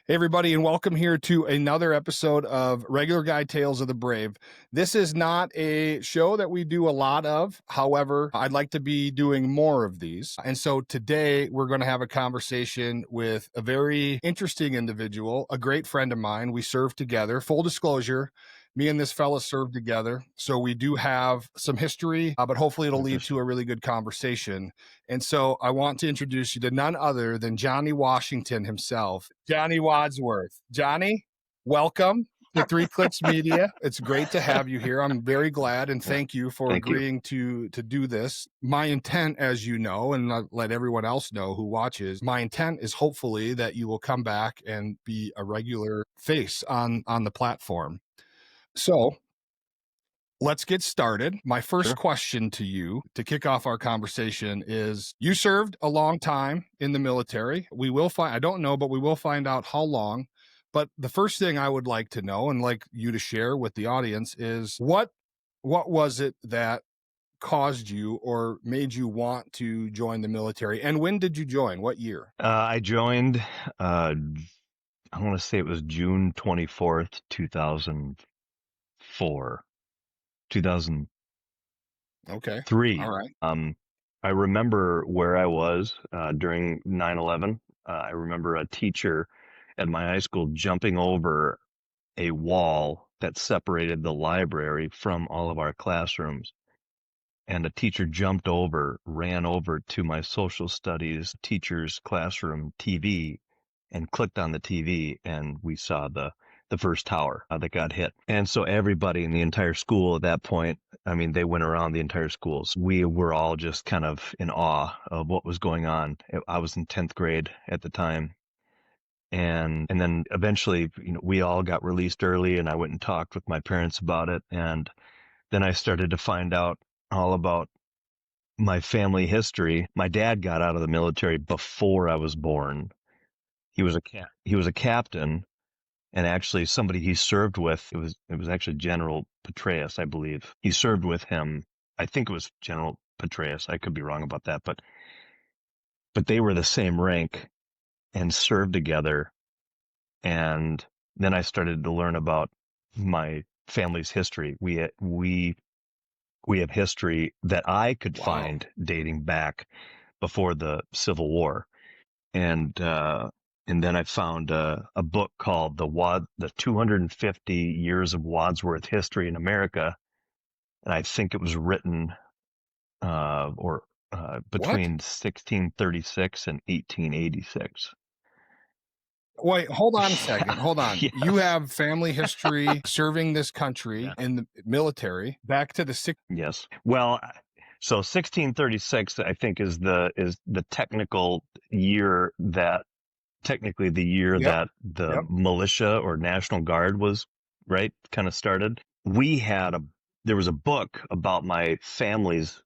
Hey, everybody, and welcome here to another episode of Regular Guy Tales of the Brave. This is not a show that we do a lot of. However, I'd like to be doing more of these. And so today we're going to have a conversation with a very interesting individual, a great friend of mine. We served together. Full disclosure, me and this fella served together. So we do have some history, but hopefully it'll lead to a really good conversation. And so I want to introduce you to none other than Johnny Washington himself, Johnny Wadsworth. Johnny, welcome to Three Clicks Media. It's great to have you here. I'm very glad, and thank you for Thank you. agreeing to do this. My intent, as you know, and I'll let everyone else know who watches, my intent is hopefully that you will come back and be a regular face on the platform. So let's get started. My first Sure. question to you to kick off our conversation is, you served a long time in the military. We will find, I don't know, but we will find out how long. But the first thing I would like to know and like you to share with the audience is what was it that caused you or made you want to join the military? And when did you join? What year? I joined, I want to say it was June 24th, 2004, 2003. Okay. All right. I remember where I was during 9/11. I remember a teacher at my high school jumping over a wall that separated the library from all of our classrooms. And a teacher ran over to my social studies teacher's classroom TV and clicked on the TV, and we saw the first tower that got hit. And so everybody in the entire school at that point, I mean, they went around the entire school. So we were all just kind of in awe of what was going on. I was in 10th grade at the time. And then eventually, we all got released early, and I went and talked with my parents about it. And then I started to find out all about my family history. My dad got out of the military before I was born. He was a captain, and actually somebody he served with, it was actually General Petraeus, I believe. He served with him. I think it was General Petraeus. I could be wrong about that, but they were the same rank and served together. And then I started to learn about my family's history. We have history that I could find dating back before the Civil War. And then I found a book called the 250 Years of Wadsworth History in America. And I think it was written between 1636 and 1886. Wait, hold on a second. Hold on. Yes. You have family history serving this country in the military back to the Yes. Well, so 1636, I think, is the technical year that that the militia or National Guard was kind of started. There was a book about my family's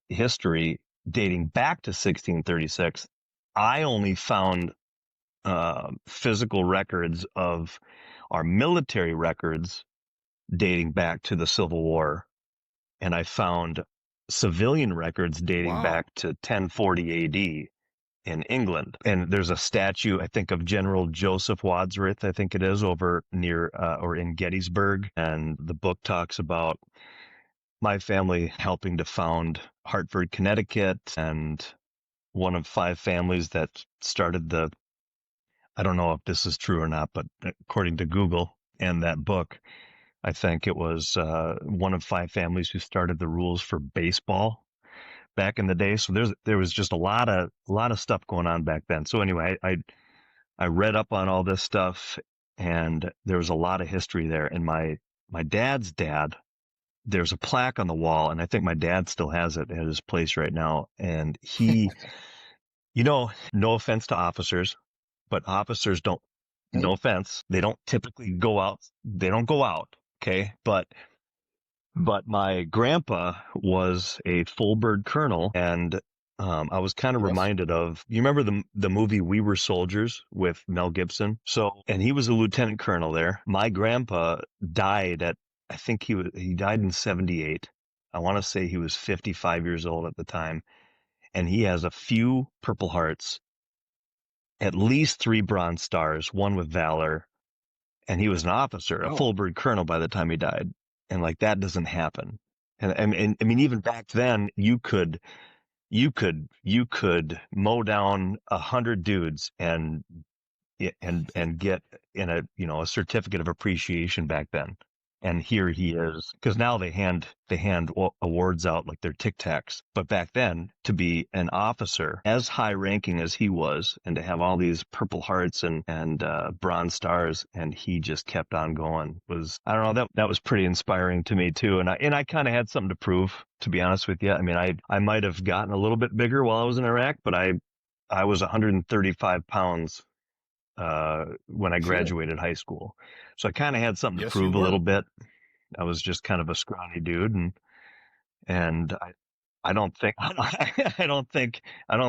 history dating back to 1636. I only found physical records of our military records dating back to the Civil War, and I found civilian records dating back to 1040 AD in England. And there's a statue, I think, of General Joseph Wadsworth, I think it is, over near or in Gettysburg. And the book talks about my family helping to found Hartford, Connecticut, and one of 5 families that started I don't know if this is true or not, but according to Google and that book, I think it was one of 5 families who started the rules for baseball back in the day. So there was just a lot of stuff going on back then. So anyway, I read up on all this stuff, and there was a lot of history there. And my dad's dad, there's a plaque on the wall, and I think my dad still has it at his place right now. And he, no offense to officers, but officers don't, no offense, they don't typically go out. They don't go out. Okay. But my grandpa was a full bird colonel, and I was kind of reminded of, you remember the movie We Were Soldiers with Mel Gibson? And he was a lieutenant colonel there. My grandpa died I think he died in 78. I want to say he was 55 years old at the time. And he has a few Purple Hearts at least 3 Bronze Stars, one with Valor, and he was an officer, a Oh, full bird colonel by the time he died. And like that doesn't happen. And I mean, even back then, you could mow down 100 dudes and get in a certificate of appreciation back then. And here he is, because now they hand awards out like they're Tic Tacs. But back then, to be an officer as high ranking as he was, and to have all these Purple Hearts and Bronze Stars, and he just kept on going, was, I don't know, that was pretty inspiring to me too. And I kind of had something to prove, to be honest with you. I mean, I might have gotten a little bit bigger while I was in Iraq, but I was 135 pounds when I sure. graduated high school. So I kind of had something to Yes, you prove a were. little bit. I was just kind of a scrawny dude, and I don't think I don't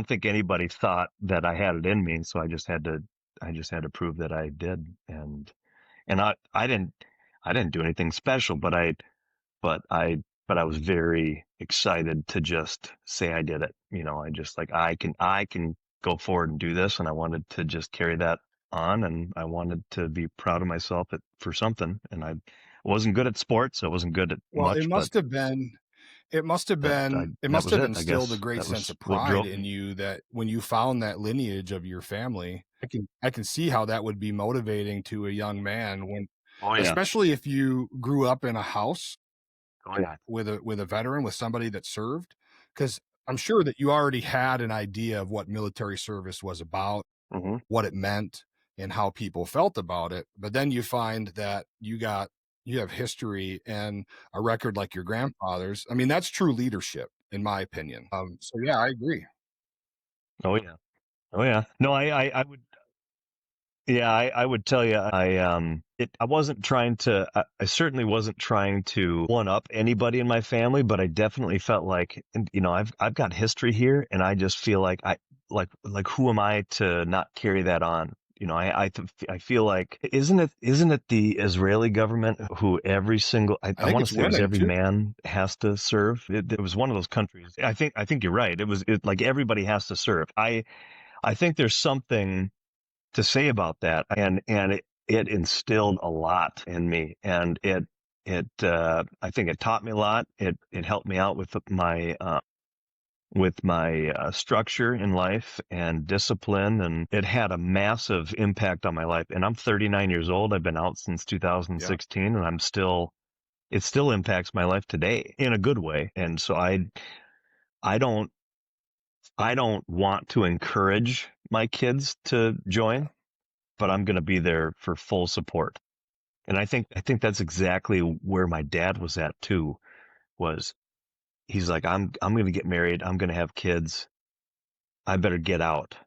think anybody thought that I had it in me. So I just had to prove that I did. And I didn't do anything special, but I but I was very excited to just say I did it. I just like I can go forward and do this, and I wanted to just carry that on, and I wanted to be proud of myself for something. And I wasn't good at sports. I wasn't good at Well, much, but it that must was have it. I instilled a guess great that sense was of what pride drove in me. you that when you found that lineage of your family, I can see how that would be motivating to a young man when, Oh yeah. especially if you grew up in a house Oh yeah. with a veteran, with somebody that served, because I'm sure that you already had an idea of what military service was about, Hmm. what it meant, and how people felt about it. But then you find that you have history and a record like your grandfather's. I mean, that's true leadership, in my opinion. So yeah, I agree. Oh yeah. Oh yeah. No, I would. Yeah, I would tell you, I wasn't trying to, I certainly wasn't trying to one up anybody in my family, but I definitely felt like, I've got history here, and I just feel like like who am I to not carry that on? I feel like, isn't it the Israeli government who every single, I I think want it's to say it was women every too. man has to serve. It was one of those countries. I think you're right. Like everybody has to serve. I think there's something to say about that, and it instilled a lot in me, and it I think it taught me a lot. It helped me out with my structure in life and discipline, and it had a massive impact on my life. And I'm 39 years old. I've been out since Yeah. 2016, and it still impacts my life today in a good way. And so I don't I don't want to encourage my kids to join, but I'm going to be there for full support. And I think that's exactly where my dad was at too. Was He's like, I'm going to get married. I'm going to have kids. I better get out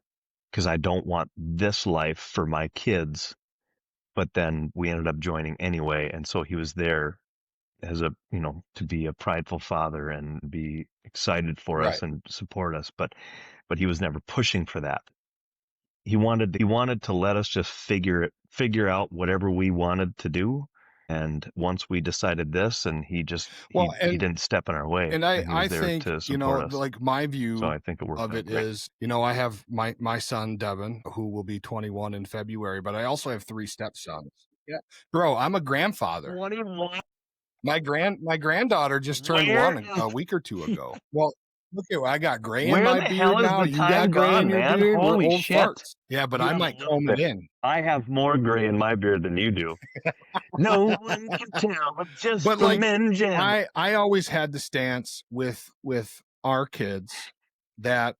because I don't want this life for my kids. But then we ended up joining anyway, and so he was there as to be a prideful father and be excited for us Right. and support us. But he was never pushing for that. He wanted to let us just figure out whatever we wanted to do. And once we decided this, and he just Well, he didn't step in our way, and and he I was there think, to support us. like my So view I think it worked of out it great. is, I have my son Devin, who will be 21 in February, but I also have three stepsons. Yeah, bro, I'm a grandfather. 21. My granddaughter just turned Where one is a week or two ago. Well, look at, I got gray in where my the hell beard is now. the You time got gray in gone, your man? beard. We're Holy old shit! farts. Yeah, but I You're a might little comb it bit. in. I have more gray in my beard than you do. No one can tell, but just But the like men jam. I always had the stance with our kids that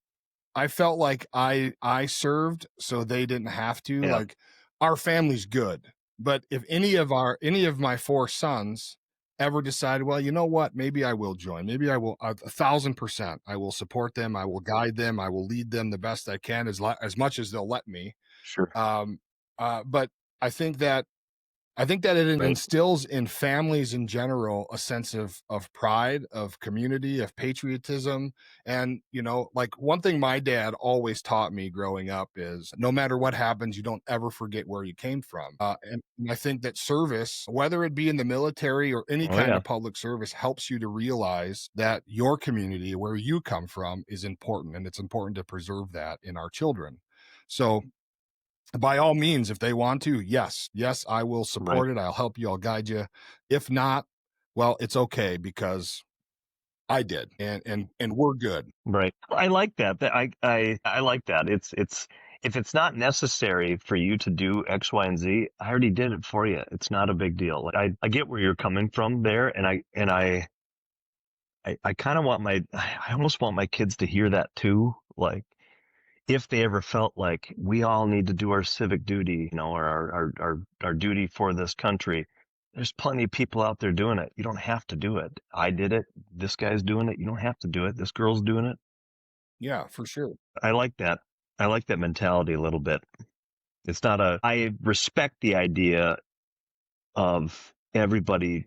I felt like I served so they didn't have to. Yeah, Like our family's good. But if any of my four sons ever decided, well, you know what, maybe I will join. Maybe I will 1,000%. I will support them. I will guide them. I will lead them the best I can as much as they'll let me. sure. Um, but I think that I think that it Right. instills in families in general a sense of pride, of community, of patriotism. And, like one thing my dad always taught me growing up is no matter what happens, you don't ever forget where you came from. And I think that service, whether it be in the military or any Oh kind yeah. of public service, helps you to realize that your community, where you come from, is important. And it's important to preserve that in our children. So by all means, if they want to, yes, I will Right. support it. I'll help you. I'll guide you. If not, well, it's okay because I did, and we're good. Right. I like that. I like that. It's if it's not necessary for you to do X, Y, and Z, I already did it for you. It's not a big deal. Like, I get where you're coming from there, and I kind of want I almost want my kids to hear that too. Like, if they ever felt like we all need to do our civic duty, or our duty for this country, there's plenty of people out there doing it. You don't have to do it. I did it. This guy's doing it. You don't have to do it. This girl's doing it. Yeah, for sure. I like that. I like that mentality a little bit. It's not I respect the idea of everybody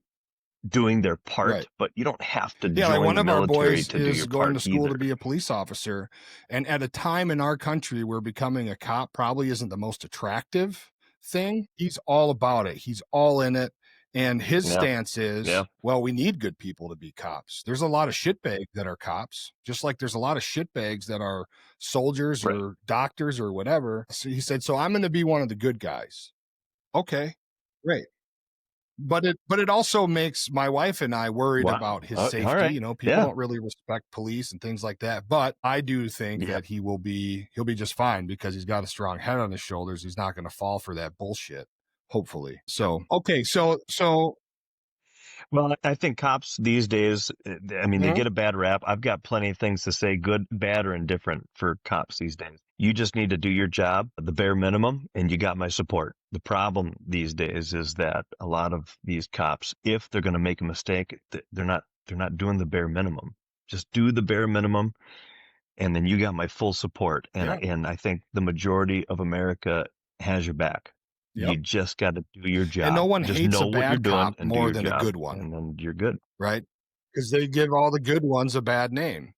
doing their part, Right. but you don't have to Yeah, like join one the of our military boys to do is your going part to school to either. be a police officer. And at a time in our country where becoming a cop probably isn't the most attractive thing, he's all about it. He's all in it. And his Yeah. stance is, Yeah. well, we need good people to be cops. There's a lot of shitbags that are cops, just like there's a lot of shitbags that are soldiers Right. or doctors or whatever. So he said, so I'm going to be one of the good guys. Okay, great. But it also makes my wife and I worried Wow. about his All safety. right. You know, people Yeah. don't really respect police and things like that. But I do think Yeah. that he'll be just fine because he's got a strong head on his shoulders. He's not going to fall for that bullshit, hopefully. So okay, so Well, I think cops these days, I mean, they mhm, get a bad rap. I've got plenty of things to say, good, bad, or indifferent for cops these days. You just need to do your job, the bare minimum, and you got my support. The problem these days is that a lot of these cops, if they're going to make a mistake, they're not doing the bare minimum. Just do the bare minimum, and then you got my full support. And yeah, and I think the majority of America has your back. yep. You just got to do your And no job. one Just hates a know what you're bad doing cop and do more your than a job, good one, and then you're good. right? Because they give all the good ones a bad name.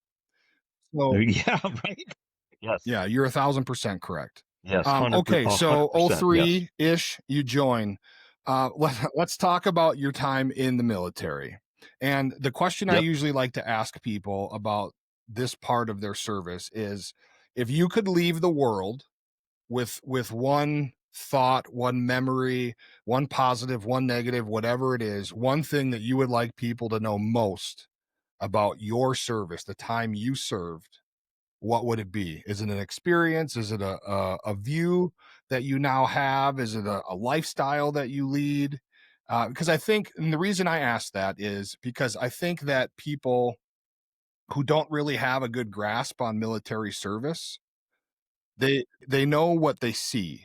So Yeah, right. Yes. yeah, you're 1,000% correct. Yes. 100, Okay, so 100%. Yes. 03 ish, you join. Let's talk about your time in the military. And the question I Yep. usually like to ask people about this part of their service is, if you could leave the world with one thought, one memory, one positive, one negative, whatever it is, one thing that you would like people to know most about your service, the time you served, what would it be? Is it an experience? Is it a view that you now have? Is it a lifestyle that you lead? Because I think, and the reason I ask that is because I think that people who don't really have a good grasp on military service, they know what they see.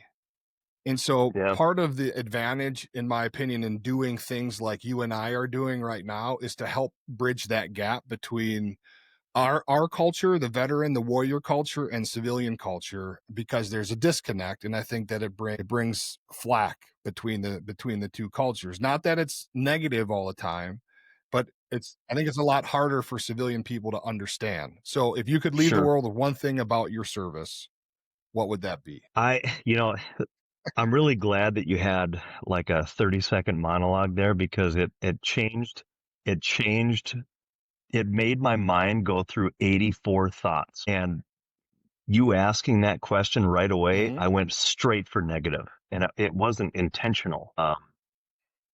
And so Yeah. part of the advantage, in my opinion, in doing things like you and I are doing right now is to help bridge that gap between our culture, the veteran, the warrior culture, and civilian culture, because there's a disconnect, and I think that it brings flack between the two cultures. Not that it's negative all the time, but I think it's a lot harder for civilian people to understand. So if you could leave the Sure. world with one thing about your service, what would that be? I, you know, I'm really glad that you had like a 30-second monologue there because it changed, it made my mind go through 84 thoughts. And you asking that question right away, Mm-hmm. I went straight for negative, and it wasn't intentional.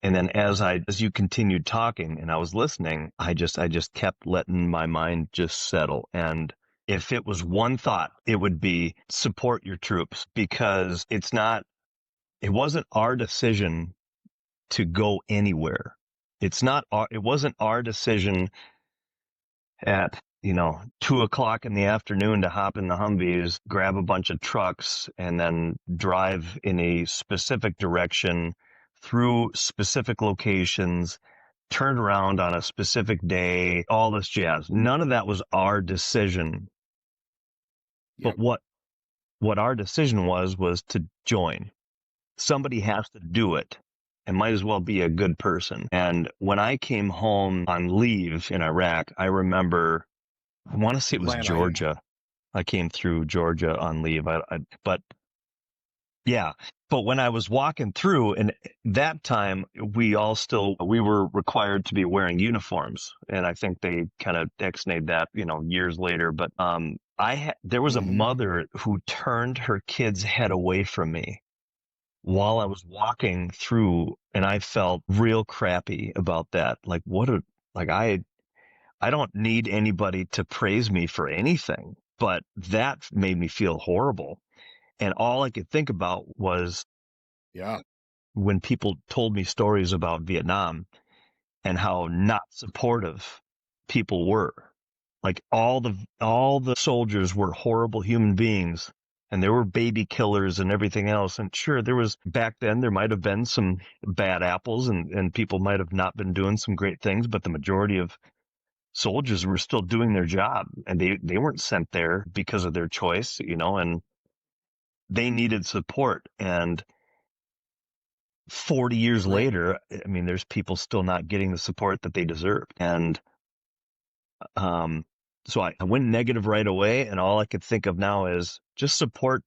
And then as you continued talking and I was listening, I just kept letting my mind just settle. And if it was one thought, it would be support your troops, because it wasn't our decision to go anywhere. It wasn't our decision at 2 o'clock in the afternoon to hop in the Humvees, grab a bunch of trucks, and then drive in a specific direction through specific locations, turn around on a specific day, all this jazz. None of that was our decision. But Yep. what our decision was to join. Somebody has to do it, and might as well be a good person. And when I came home on leave in Iraq, I remember, I want to say it was Land, I Georgia. I came through Georgia on leave. But Yeah. But when I was walking through, and that time we were required to be wearing uniforms. And I think they kind of ex-nayed that, years later. But, there was a Hmm. mother who turned her kid's head away from me while I was walking through, and I felt real crappy about that. Like, like I don't need anybody to praise me for anything, but that made me feel horrible. And all I could think about was Yeah. when people told me stories about Vietnam and how not supportive people were. Like all the soldiers were horrible human beings, and there were baby killers and everything else. And sure, back then there might have been some bad apples, and people might have not been doing some great things, but the majority of soldiers were still doing their job, and they weren't sent there because of their choice, and they needed support. And 40 years Right. later, I mean, there's people still not getting the support that they deserve. And um, so I went negative right away, and all I could think of now is just support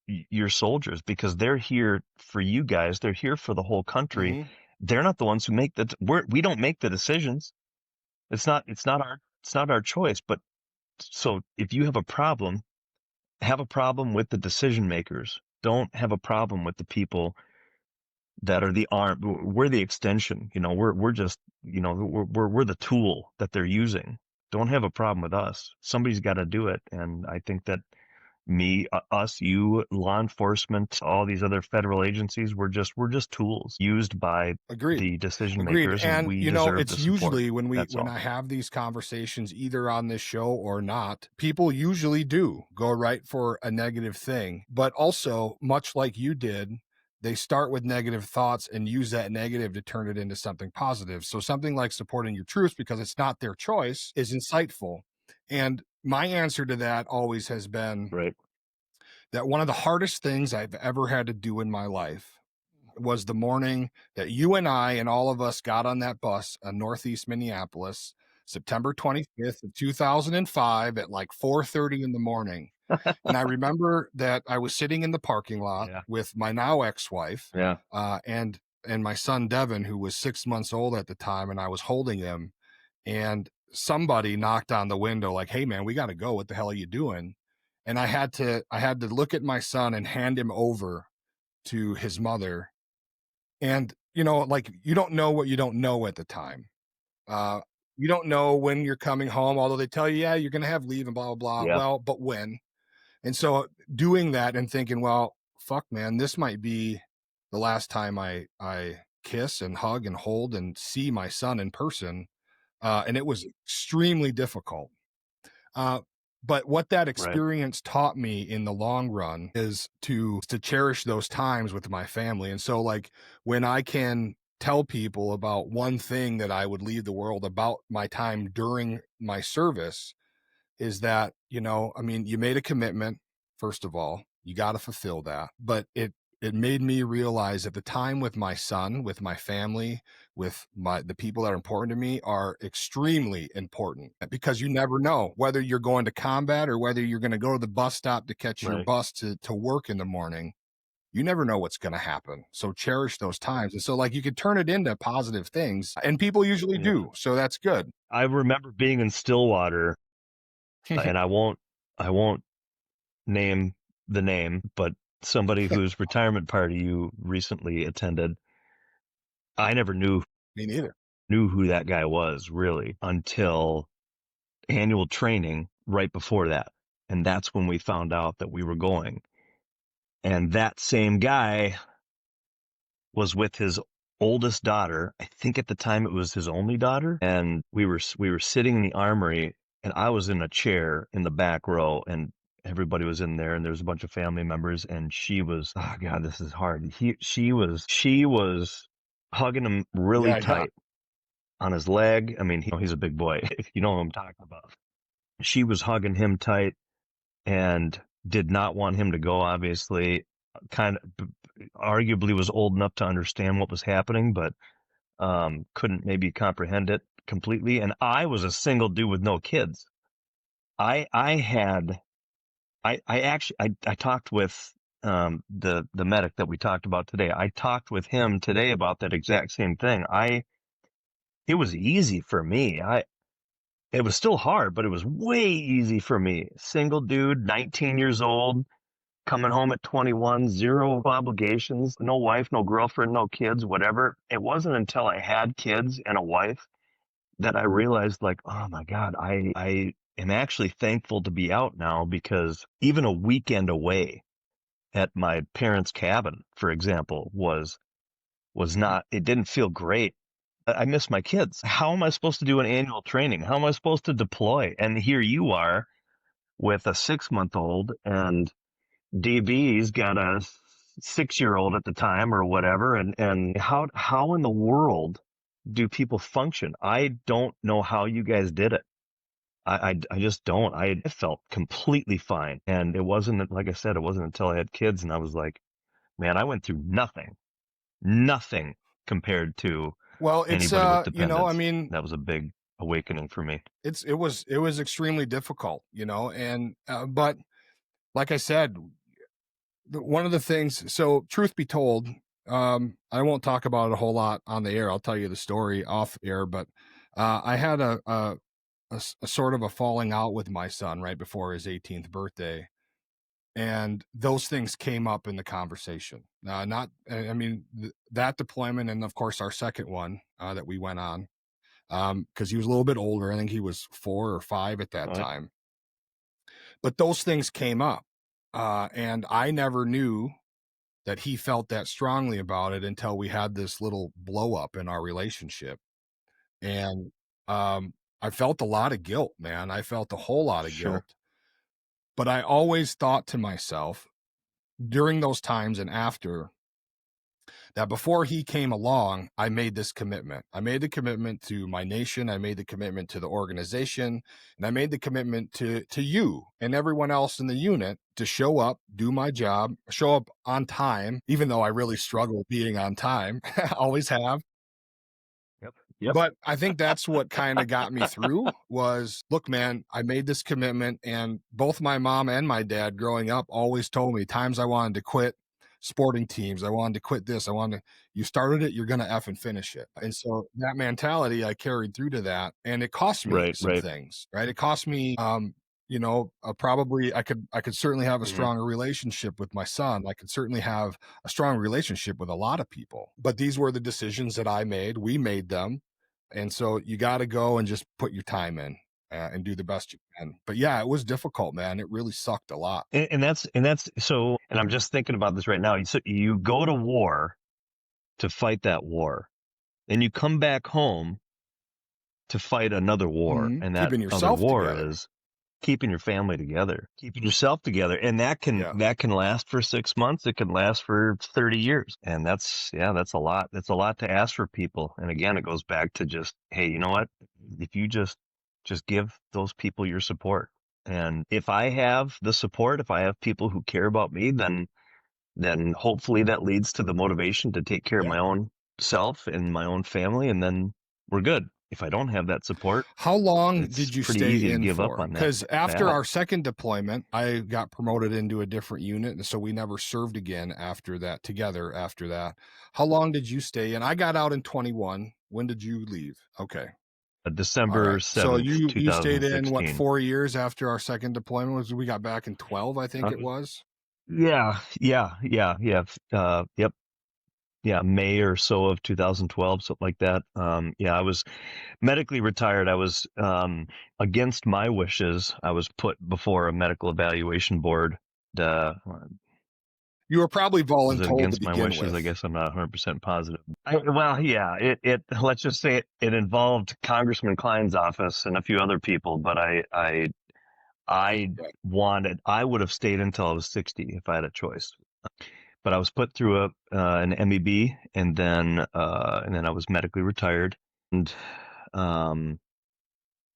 your soldiers, because they're here for you guys. They're here for the whole country. Hmm. They're not the ones who we don't make the decisions. It's not our choice. But so if you have a problem with the decision makers. Don't have a problem with the people that are the arm. We're the extension. We're just, we're the tool that they're using. Don't have a problem with us. Somebody's got to do it. And I think that us, you, law enforcement, all these other federal agencies, we're just tools used by Agreed. the decision Agreed. makers, and And we deserve it's the support. usually That's when all. I have these conversations either on this show or not, people usually do go right for a negative thing. But also, much like you did, they start with negative thoughts and use that negative to turn it into something positive. So something like supporting your troops because it's not their choice is insightful. And my answer to that always has been Right. that one of the hardest things I've ever had to do in my life was the morning that you and I and all of us got on that bus in Northeast Minneapolis, September 25th of 2005 at like 4:30 in the morning. And I remember that I was sitting in the parking lot Yeah. with my now ex-wife, Yeah. and my son Devin, who was 6 months old at the time, and I was holding him. And somebody knocked on the window, like, "Hey, man, we got to go. What the hell are you doing?" And I had to look at my son and hand him over to his mother. And, like, you don't know what you don't know at the time. Uh, you don't know when you're coming home, although they tell you, yeah, you're going to have leave and blah, blah, blah. Yeah. Well, but when? And so doing that and thinking, well, fuck, man, this might be the last time I kiss and hug and hold and see my son in person. And it was extremely difficult. Uh, but what that Right. experience taught me in the long run is to cherish those times with my family. And so, like, when I can tell people about one thing that I would leave the world about my time during my service, is that, I mean, you made a commitment, first of all, you got to fulfill that. But it made me realize that the time with my son, with my family, with the people that are important to me are extremely important, because you never know whether you're going to combat or whether you're going to go to the bus stop to catch your Right. bus to work in the morning. You never know what's going to happen. So cherish those times. And so, like, you could turn it into positive things, and people usually Yeah. do. So that's good. I remember being in Stillwater, and I won't name the name, but somebody whose retirement party you recently attended, I never Me neither. knew who that guy was really until annual training right before that. And that's when we found out that we were going. And that same guy was with his oldest daughter. I think at the time it was his only daughter. And we were sitting in the armory, and I was in a chair in the back row, and everybody was in there, and there was a bunch of family members, and she was, oh God, this is hard. She was hugging him really Yeah, yeah. tight on his leg. I mean, he's a big boy. You know what I'm talking about. She was hugging him tight and did not want him to go, obviously. Kind of arguably was old enough to understand what was happening, but couldn't maybe comprehend it completely. And I was a single dude with no kids. I actually I talked with the medic that we talked about today, I talked with him today about that exact same thing. It was easy for me. It was still hard, but it was way easy for me. Single dude, 19 years old, coming home at 21, zero obligations, no wife, no girlfriend, no kids, whatever. It wasn't until I had kids and a wife that I realized, like, oh my God, I am actually thankful to be out now, because even a weekend away at my parents' cabin, for example, was not, it didn't feel great. I miss my kids. How am I supposed to do an annual training? How am I supposed to deploy? And here you are with a 6-month-old, and DB's got a 6-year-old at the time or whatever. And how in the world do people function? I don't know how you guys did it. I just don't. I felt completely fine. And it wasn't, like I said, it wasn't until I had kids and I was like, man, I went through nothing compared to Well, it's anybody with I dependents. mean, That was a big awakening for me. it was extremely difficult, and but like I said, one of the things. So, truth be told, I won't talk about it a whole lot on the air. I'll tell you the story off air, but I had a sort of a falling out with my son right before his 18th birthday, and those things came up in the conversation. Not, I mean, that deployment, and of course our second one that we went on, because he was a little bit older. I think he was 4 or 5 at that Right. time. But those things came up, and I never knew that he felt that strongly about it until we had this little blow up in our relationship. And I felt a lot of guilt, man. I felt a whole lot of Sure. guilt. But I always thought to myself during those times and after, that before he came along, I made this commitment. I made the commitment to my nation. I made the commitment to the organization, and I made the commitment to you and everyone else in the unit to show up, do my job, show up on time, even though I really struggle being on time. Always have. Yep. Yep. But I think that's what kind of got me through was, look, man, I made this commitment, and both my mom and my dad growing up always told me times I wanted to quit sporting teams. I wanted to quit this. You started it, you're going to F and finish it. And so that mentality I carried through to that, and it cost me Right. some Right. things, right? It cost me, probably I could certainly have a Mhm. stronger relationship with my son. I could certainly have a strong relationship with a lot of people, but these were the decisions that I made. We made them. And so you got to go and just put your time in and do the best you can. But yeah, it was difficult, man. It really sucked a lot. And that's so. And I'm just thinking about this right now. So you go to war to fight that war, then you come back home to fight another war, and that Keeping other yourself war together. is keeping your family together, keeping yourself together. And Yeah. that can last for 6 months. It can last for 30 years. And that's a lot. That's a lot to ask for people. And again, it goes back to just, hey, you know what? If you just give those people your support. And if I have the support, if I have people who care about me, then hopefully that leads to the motivation to take care of Yeah. my own self and my own family. And then we're good. If I don't have that support, How long it's did you pretty stay easy to in give up for? on that Because after battle. our second deployment, I got promoted into a different unit. And so we never served again after that, together after that. How long did you stay in? I got out in 21. When did you leave? Okay. All December right. So 7th, you stayed in what, 2016. 4 years after our second deployment? Was we got back in 12, I think Uh, it was. yep. Yeah, May or so of 2012, something like that. I was medically retired. I was, against my wishes, I was put before a medical evaluation board. You were probably Was it voluntold to against my begin wishes? I with. guess I'm not 100% positive. Well, yeah, let's just say it involved Congressman Klein's office and a few other people, but I Right. I would have stayed until I was 60 if I had a choice. But I was put through an MEB, and then I was medically retired, um,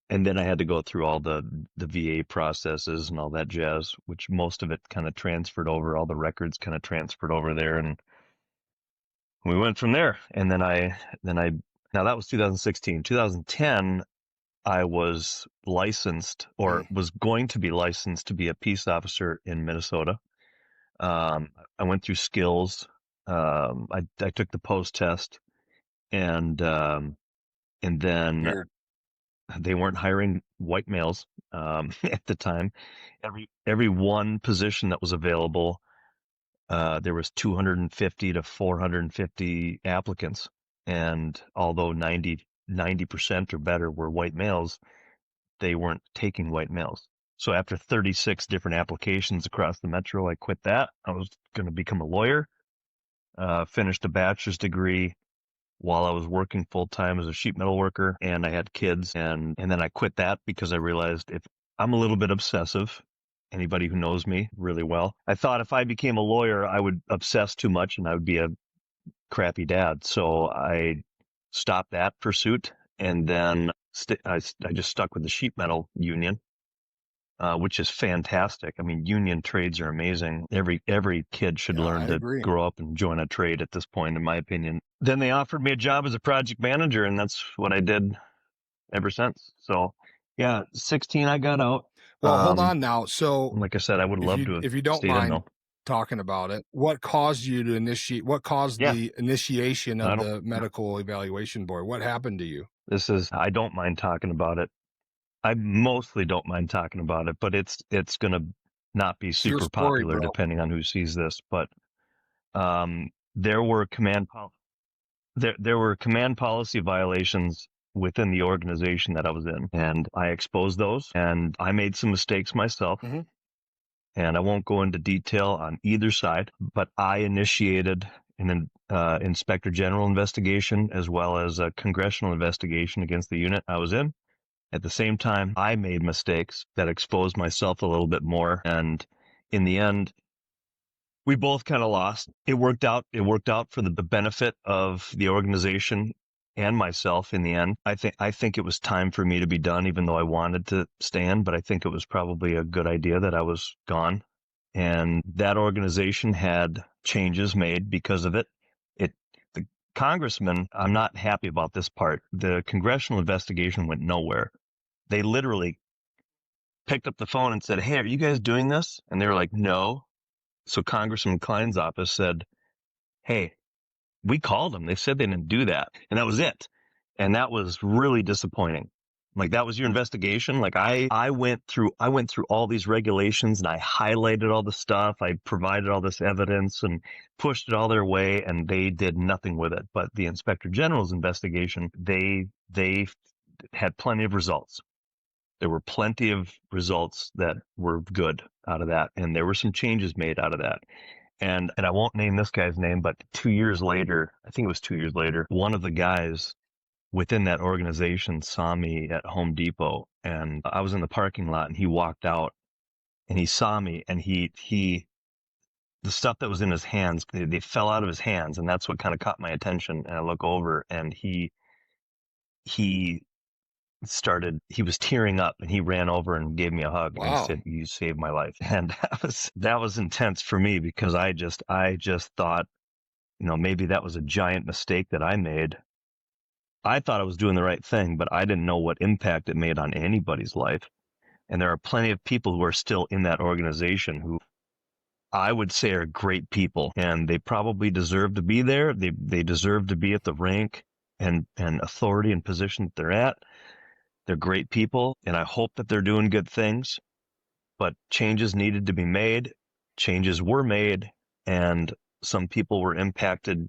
and then I had to go through all the VA processes and all that jazz, which most of it kind of transferred over. All the records kind of transferred over there, and we went from there. And then I now that was 2016. 2010, I was licensed, or Mm. was going to be licensed, to be a peace officer in Minnesota. I went through skills. I took the post test, and then Weird. they weren't hiring white males at the time. Every one position that was available, there was 250 to 450 applicants, and although 90% or better were white males, they weren't taking white males. So after 36 different applications across the metro, I quit that. I was going to become a lawyer, finished a bachelor's degree while I was working full time as a sheet metal worker, and I had kids, and then I quit that because I realized if I'm a little bit obsessive, anybody who knows me really well, I thought if I became a lawyer, I would obsess too much and I would be a crappy dad. So I stopped that pursuit, and then I just stuck with the sheet metal union, which is fantastic. I mean, union trades are amazing. Every kid should Yeah, learn I to agree. grow up and join a trade at this point, in my opinion. Then they offered me a job as a project manager, and that's what I did ever since. So, yeah, 16, I got out. Well, hold on now. So Like I said, I would love to have if you don't stayed in mind though. talking about it, what caused you to initiate, what caused Yeah, the initiation I of don't. the medical evaluation board? What happened to you? I don't mind talking about it. I mostly don't mind talking about it, but it's gonna not be It's your super story, popular bro. depending on who sees this. But there were there were command policy violations within the organization that I was in, and I exposed those, and I made some mistakes myself. Mm-hmm. And I won't go into detail on either side, but I initiated an inspector general investigation as well as a congressional investigation against the unit I was in. At the same time, I made mistakes that exposed myself a little bit more. And in the end, we both kind of lost. It worked out. It worked out for the benefit of the organization and myself in the end. I think it was time for me to be done, even though I wanted to stand, but I think it was probably a good idea that I was gone. And that organization had changes made because of it. The congressman, I'm not happy about this part. The congressional investigation went nowhere. They literally picked up the phone and said, "Hey, are you guys doing this?" And they were like, "No." So Congressman Klein's office said, "Hey, we called them. They said they didn't do that." And that was it. And that was really disappointing. Like, that was your investigation. Like, I went through all these regulations and I highlighted all the stuff. I provided all this evidence and pushed it all their way, and they did nothing with it. But the inspector general's investigation, they had plenty of results. There were plenty of results that were good out of that, and there were some changes made out of that. And I won't name this guy's name, but 2 years later, I think it was 2 years later, one of the guys within that organization saw me at Home Depot, and I was in the parking lot, and he walked out and he saw me, and the stuff that was in his hands, they fell out of his hands, and that's what kind of caught my attention. And I look over, and he he was tearing up, and he ran over and gave me a hug, and he Wow. said, "You saved my life." And that was intense for me, because I just thought, maybe that was a giant mistake that I made. I thought I was doing the right thing, but I didn't know what impact it made on anybody's life. And there are plenty of people who are still in that organization who I would say are great people, and they probably deserve to be there. They deserve to be at the rank and authority and position that they're at. They're great people, and I hope that they're doing good things, but changes needed to be made. Changes were made, and some people were impacted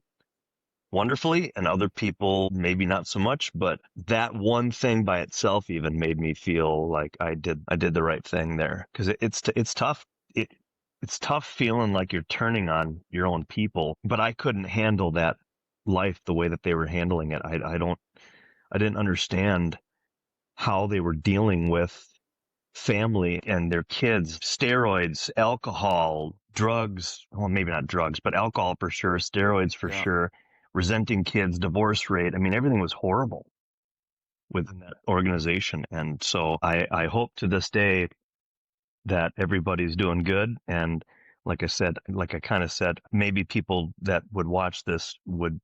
wonderfully, and other people maybe not so much. But that one thing by itself even made me feel like I did the right thing there, because it's tough. It's tough feeling like you're turning on your own people, but I couldn't handle that life the way that they were handling it. I didn't understand how they were dealing with family and their kids, steroids, alcohol, drugs. Well, maybe not drugs, but alcohol for sure, steroids for Yeah. sure, resenting kids, divorce rate. I mean, everything was horrible within that organization. And so I hope to this day that everybody's doing good. And like I kind of said, maybe people that would watch this would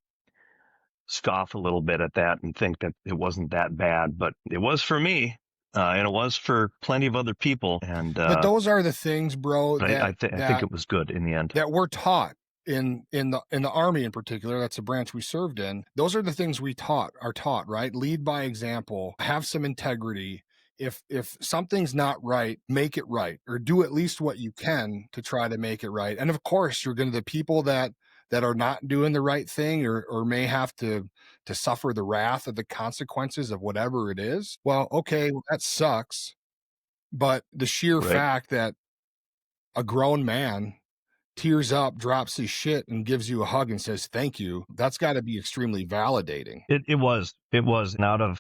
scoff a little bit at that and think that it wasn't that bad, but it was for me. And it was for plenty of other people. And But those are the things, bro, but I think it was good in the end. That we're taught in the Army in particular. That's the branch we served in. Those are the things we are taught, right? Lead by example, have some integrity. If something's not right, make it right, or do at least what you can to try to make it right. And of course, you're going to the people that are not doing the right thing, or may have to suffer the wrath of the consequences of whatever it is. Well, okay, that sucks. But the sheer Right. fact that a grown man tears up, drops his shit, and gives you a hug and says thank you, that's got to be extremely validating. It was. And out of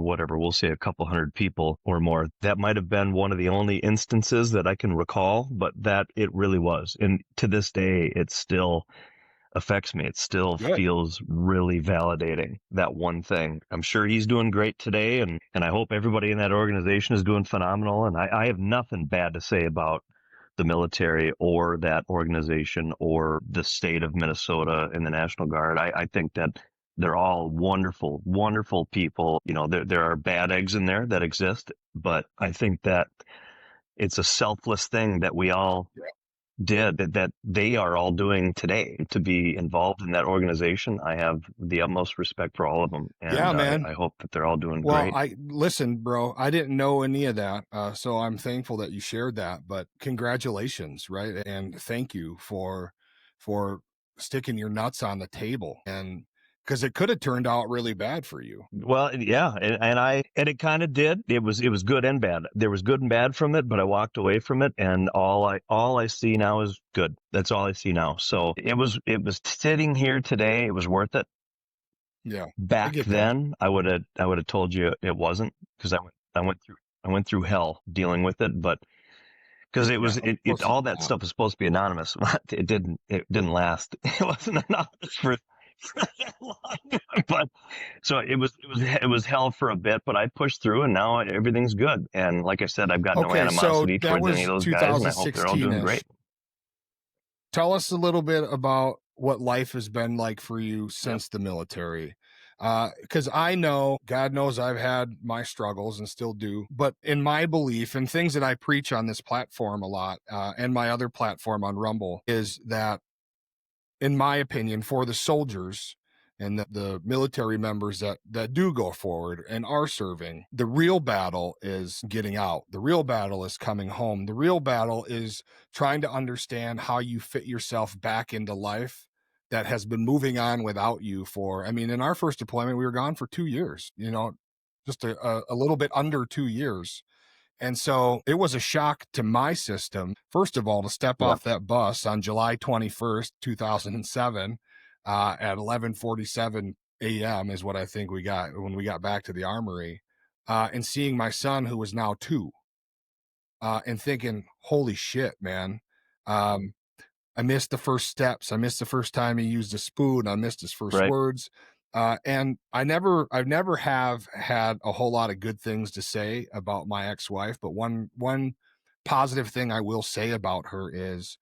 whatever, we'll say a couple hundred people or more, that might have been one of the only instances that I can recall, but that it really was. And to this day, it still affects me. It still Good. feels really validating, that one thing. I'm sure he's doing great today, and I hope everybody in that organization is doing phenomenal. And I have nothing bad to say about the military or that organization or the state of Minnesota and the National Guard. I think that they're all wonderful, wonderful people. There are bad eggs in there that exist, but I think that it's a selfless thing that we all did, that they are all doing today to be involved in that organization. I have the utmost respect for all of them. And yeah, man. I hope that they're all doing well, great. Listen, bro, I didn't know any of that. So I'm thankful that you shared that, but congratulations, right? And thank you for sticking your nuts on the table, and because it could have turned out really bad for you. Well, yeah, and it kind of did. It was good and bad. There was good and bad from it, but I walked away from it, and all I see now is good. That's all I see now. So it was sitting here today. It was worth it. Yeah. Back then, I would have told you it wasn't, because I went through hell dealing with it, but because all that stuff was supposed to be anonymous. It didn't last. It wasn't anonymous for that long. But so it was hell for a bit, but I pushed through, and now everything's good. And like I said, I've got no animosity towards any of those guys, and I hope they're all doing great. Tell us a little bit about what life has been like for you since the military. Because I know, God knows, I've had my struggles and still do. But in my belief, and things that I preach on this platform a lot, and my other platform on Rumble, is that, in my opinion, for the soldiers and the military members that do go forward and are serving, the real battle is getting out. The real battle is coming home. The real battle is trying to understand how you fit yourself back into life that has been moving on without you in our first deployment, we were gone for 2 years, just a little bit under 2 years. And so it was a shock to my system, first of all, to step off that bus on July 21st, 2007, at 11:47 a.m. is what I think we got when we got back to the armory, and seeing my son, who was now 2, and thinking, holy shit, man. I missed the first steps. I missed the first time he used a spoon. I missed his first words. And I've never have had a whole lot of good things to say about my ex-wife, but one positive thing I will say about her is,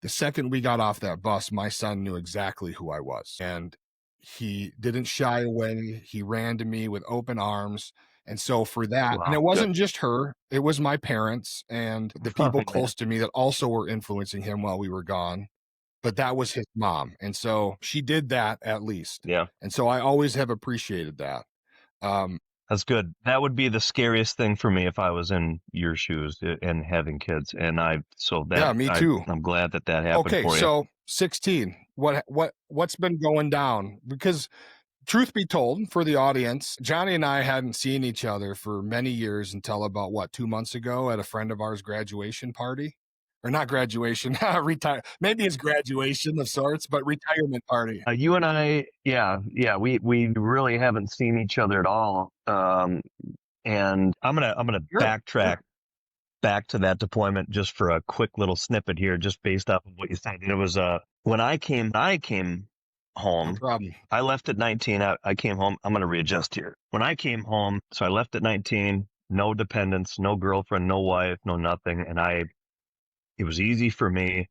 the second we got off that bus, my son knew exactly who I was, and he didn't shy away. He ran to me with open arms. And so for that, and it wasn't just her, it was my parents and the people close to me that also were influencing him while we were gone. But that was his mom. And so she did that at least. Yeah. And so I always have appreciated that. That's good. That would be the scariest thing for me if I was in your shoes and having kids. And me too. I'm glad that happened for you. Okay, so 16. What's been going down? Because truth be told, for the audience, Johnny and I hadn't seen each other for many years until about 2 months ago at a friend of ours' graduation party. Or not graduation, retire. Maybe it's graduation of sorts, but retirement party. You and I, we really haven't seen each other at all. And I'm gonna backtrack back to that deployment just for a quick little snippet here, just based off of what you said. It was when I came home. No problem. I left at 19. I came home. I'm gonna readjust here. When I came home, so I left at 19. No dependents, no girlfriend, no wife, no nothing, and it was easy for me.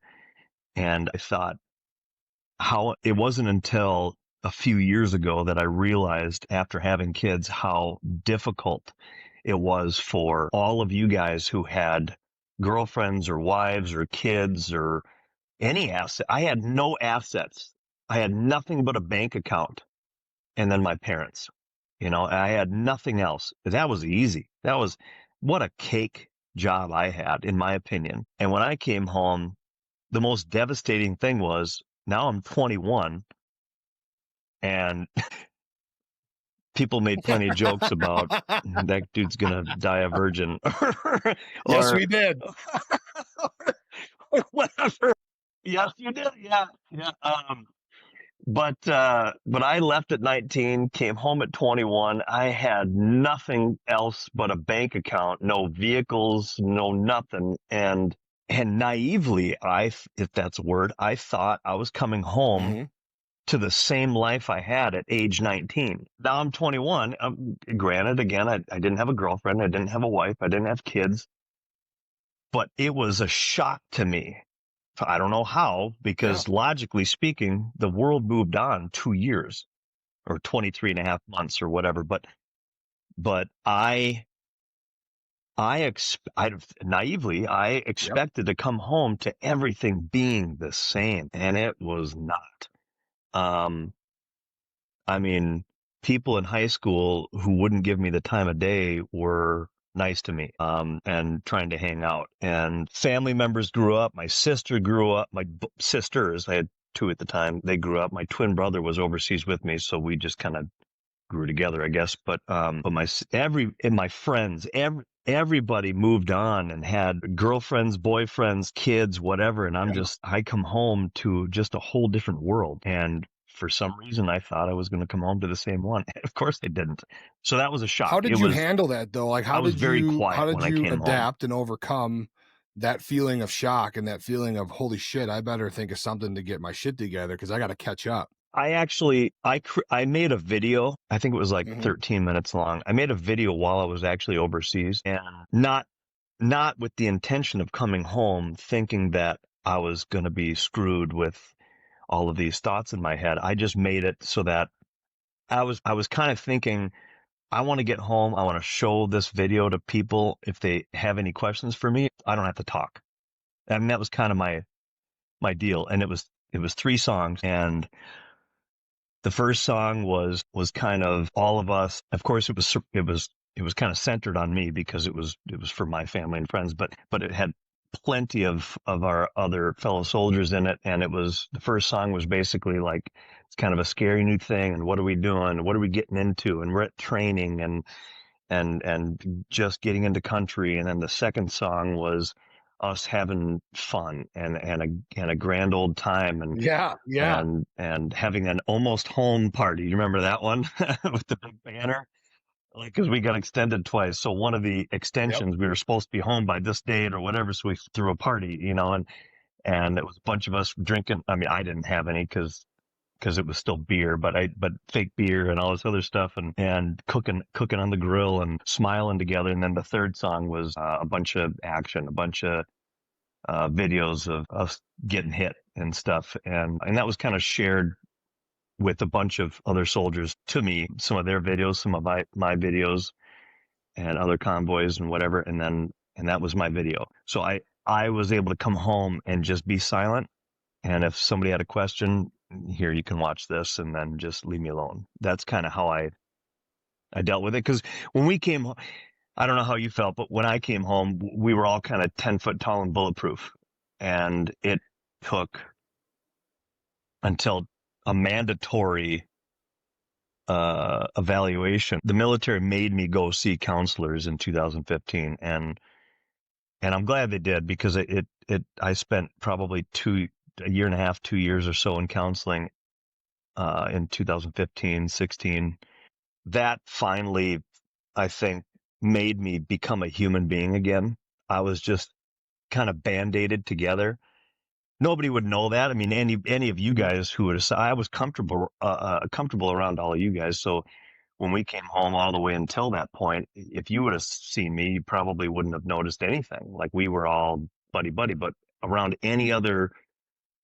And I thought, it wasn't until a few years ago that I realized, after having kids, how difficult it was for all of you guys who had girlfriends or wives or kids or any asset. I had no assets. I had nothing but a bank account and then my parents. I had nothing else. That was easy. That was what a cake job I had, in my opinion. And when I came home, the most devastating thing was now I'm 21 and people made plenty of jokes about that dude's going to die a virgin Yes, or, we did. or whatever. Yes, you did. Yeah. Yeah. But I left at 19, came home at 21. I had nothing else but a bank account, no vehicles, no nothing. And naively, if that's a word, I thought I was coming home Mm-hmm. to the same life I had at age 19. Now I'm 21. Granted, again, I didn't have a girlfriend. I didn't have a wife. I didn't have kids, but it was a shock to me. I don't know how, Yeah. because logically speaking, the world moved on 2 years or 23 and a half months or whatever. But naively, I Yep. expected to come home to everything being the same, and it was not. Um, I mean, people in high school who wouldn't give me the time of day were nice to me, and trying to hang out. And family members grew up. My sister grew up. My sisters, I had two at the time, they grew up. My twin brother was overseas with me, so we just kind of grew together, I guess. But my friends, everybody moved on and had girlfriends, boyfriends, kids, whatever. And Yeah. I come home to just a whole different world. And for some reason, I thought I was going to come home to the same one. Of course, I didn't. So that was a How shock. did you handle that though? Like, I was very how quiet did when I you came home. adapt and overcome that feeling of shock and that feeling of holy shit, I better think of something to get my shit together because I got to catch up. I made a video. I think it was like Mm-hmm. 13 minutes long. I made a video while I was actually overseas, and not with the intention of coming home thinking that I was going to be screwed with all of these thoughts in my head. I just made it so that I was kind of thinking, I want to get home. I want to show this video to people. If they have any questions for me, I don't have to talk. I mean, that was kind of my deal. And it was 3 songs, and the first song was kind of all of us. Of course, it was kind of centered on me because it was for my family and friends, but it had plenty of our other fellow soldiers in it. And the first song was basically like, it's kind of a scary new thing. And what are we doing? What are we getting into? And we're at training and just getting into country. And then the second song was us having fun and a grand old time Yeah. Yeah. and having an almost home party. You remember that one with the big banner? Like, cause we got extended twice. So one of the Yep. extensions, we were supposed to be home by this date or whatever. So we threw a party, and it was a bunch of us drinking. I mean, I didn't have any cause it was still beer, but fake beer and all this other stuff and cooking on the grill and smiling together. And then the third song was a bunch of action, a bunch of videos of us getting hit and stuff. And that was kind of shared with a bunch of other soldiers to me, some of their videos, some of my videos and other convoys and whatever. And that was my video. So I was able to come home and just be silent. And if somebody had a question, here, you can watch this and then just leave me alone. That's kind of how I dealt with it. Cause when we came home, I don't know how you felt, but when I came home, we were all kind of 10 foot tall and bulletproof. And it took until a mandatory evaluation. The military made me go see counselors in 2015, and I'm glad they did because I spent probably a year and a half, 2 years or so in counseling in 2015, 16. That finally, I think, made me become a human being again. I was just kind of band-aided together. Nobody would know that. I mean, any of you Mhm. guys who would have, I was comfortable around all of you guys. So when we came home all the way until that point, if you would have seen me, you probably wouldn't have noticed anything. Like we were all buddy buddy, but around any other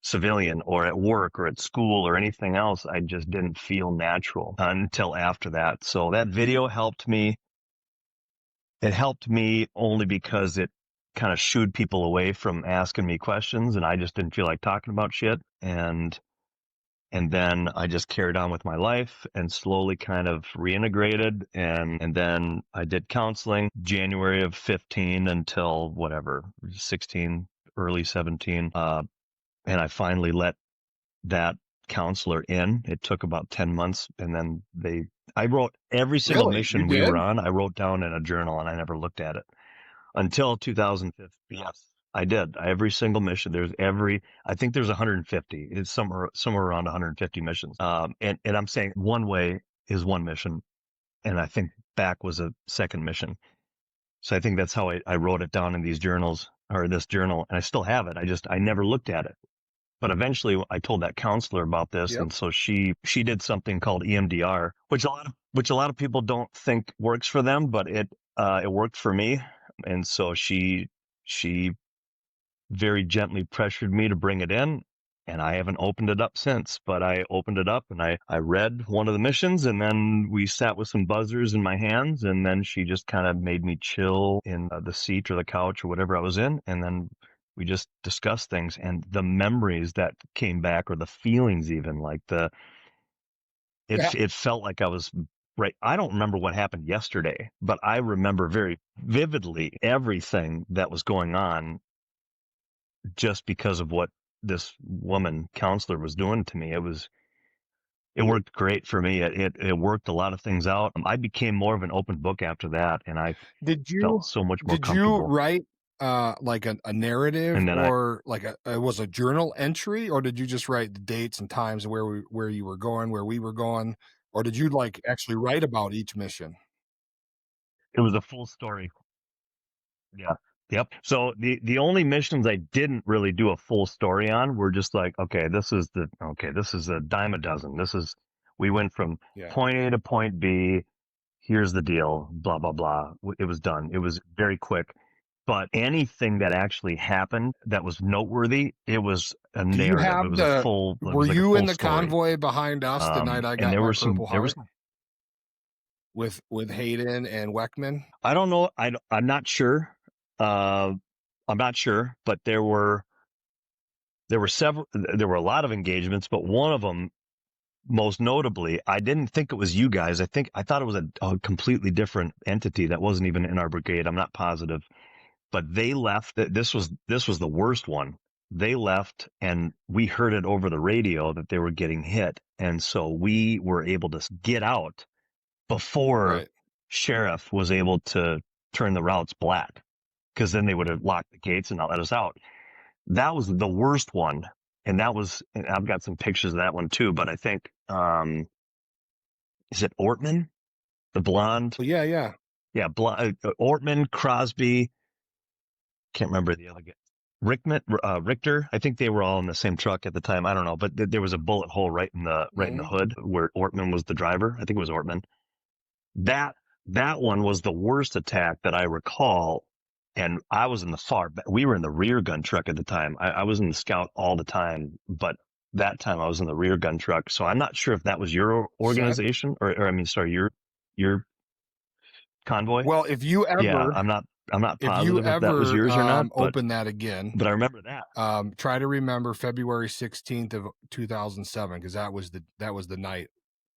civilian or at work or at school or anything else, I just didn't feel natural until after that. So that video helped me it helped me only because it kind of shooed people away from asking me questions, and I just didn't feel like talking about shit. And then I just carried on with my life and slowly kind of reintegrated. And then I did counseling January of 15 until whatever, 16, early 17. And I finally let that counselor in. It took about 10 months. And then I wrote every single Really? You mission we did? were on. I wrote down in a journal and I never looked at it until 2015. Yes, I did. Every single mission. I think there's 150. It's somewhere around 150 missions. And I'm saying one way is one mission. And I think back was a second mission. So I think that's how I wrote it down in these journals or this journal. And I still have it. I never looked at it. But eventually I told that counselor about this. Yep. And so she did something called EMDR, which a lot of people don't think works for them, but it worked for me. And so she very gently pressured me to bring it in, and I haven't opened it up since. But I opened it up and I read one of the missions, and then we sat with some buzzers in my hands, and then she just kind of made me chill in the seat or the couch or whatever I was in, and then we just discussed things, and the memories that came back, or the feelings, even like Yeah. it felt like I was right. I don't remember what happened yesterday, but I remember very vividly everything that was going on just because of what this woman counselor was doing to me. It worked great for me. It worked a lot of things out. I became more of an open book after that, and I Did felt you so much more did you comfortable. write like a narrative, And then or like it was a journal entry, or did you just write the dates and times where you were going, where we were going, or did you like actually write about each mission? it was a full story. Yeah. Yep. So the only missions I didn't really do a full story on were just like, this is a dime a dozen. We went from Yeah. point A to point B. Here's the deal, blah, blah, blah. It was done. It was very quick. But anything that actually happened that was noteworthy, it was a Do you narrative. have the It Were was like a you in full the story. convoy behind us the night I And got my Purple there was Heart with Hayden and Weckman? I don't know. I'm not sure. Uh, I'm not sure, but there were there were a lot of engagements, but one of them, most notably, I didn't think it was you guys. I thought it was a completely different entity that wasn't even in our brigade. I'm not positive, but they left. This was the worst one. They left, and we heard it over the radio that they were getting hit, and so we were able to get out before Right. sheriff was able to turn the routes black, because then they would have locked the gates and not let us out. That was the worst one. And I've got some pictures of that one too, but I think, is it Ortman? The blonde? Well, yeah, yeah. Yeah, Ortman, Crosby, can't remember the other guy. Richter. I think they were all in the same truck at the time. I don't know, but there was a bullet hole right in the Mhm. hood where Ortman was the driver. I think it was Ortman. That that one was the worst attack that I recall. And I was in the we were in the rear gun truck at the time. I was in the scout all the time, but that time I was in the rear gun truck. So I'm not sure if that was your So, organization or I mean, sorry, your convoy. well, Yeah, I'm not if you positive if that was ever yours or not, open that again, but I remember that. try to remember February 16th of 2007, because that was the night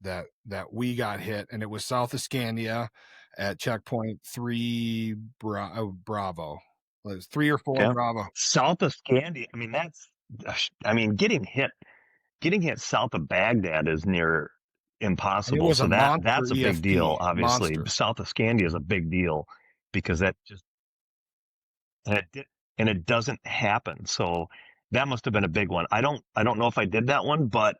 that we got hit, and it was south of Scandia at checkpoint 3 Bravo. It was 3 or 4 Okay. Bravo. South of Scandia. I mean, I mean, getting hit south of Baghdad is near And it impossible. was a So monster that's a big deal, EFP, obviously. monster. South of Scandia is a big deal because that just and and it doesn't happen. So that must have been a big one. I don't know if I did that one, but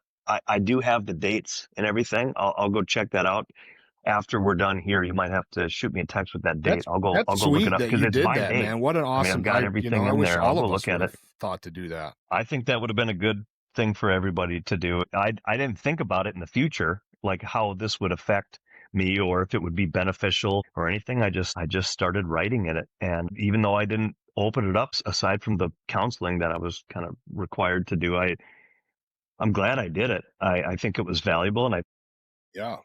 I do have the dates and everything. I'll go check that out after we're done here. You might have to shoot me a text with that date. I'll That's go look it sweet up that because you it's did by that, name. man. What an I mean, I've awesome got everything I in wish there. I'll all go of us look would at have it. thought to do that. I think that would have been a good thing for everybody to do. I didn't think about it in the future, like how this would affect me or if it would be beneficial or anything. I just started writing in it. And even though I didn't open it up, aside from the counseling that I was kind of required to do, I'm glad I did it. I think it was valuable. And Yeah.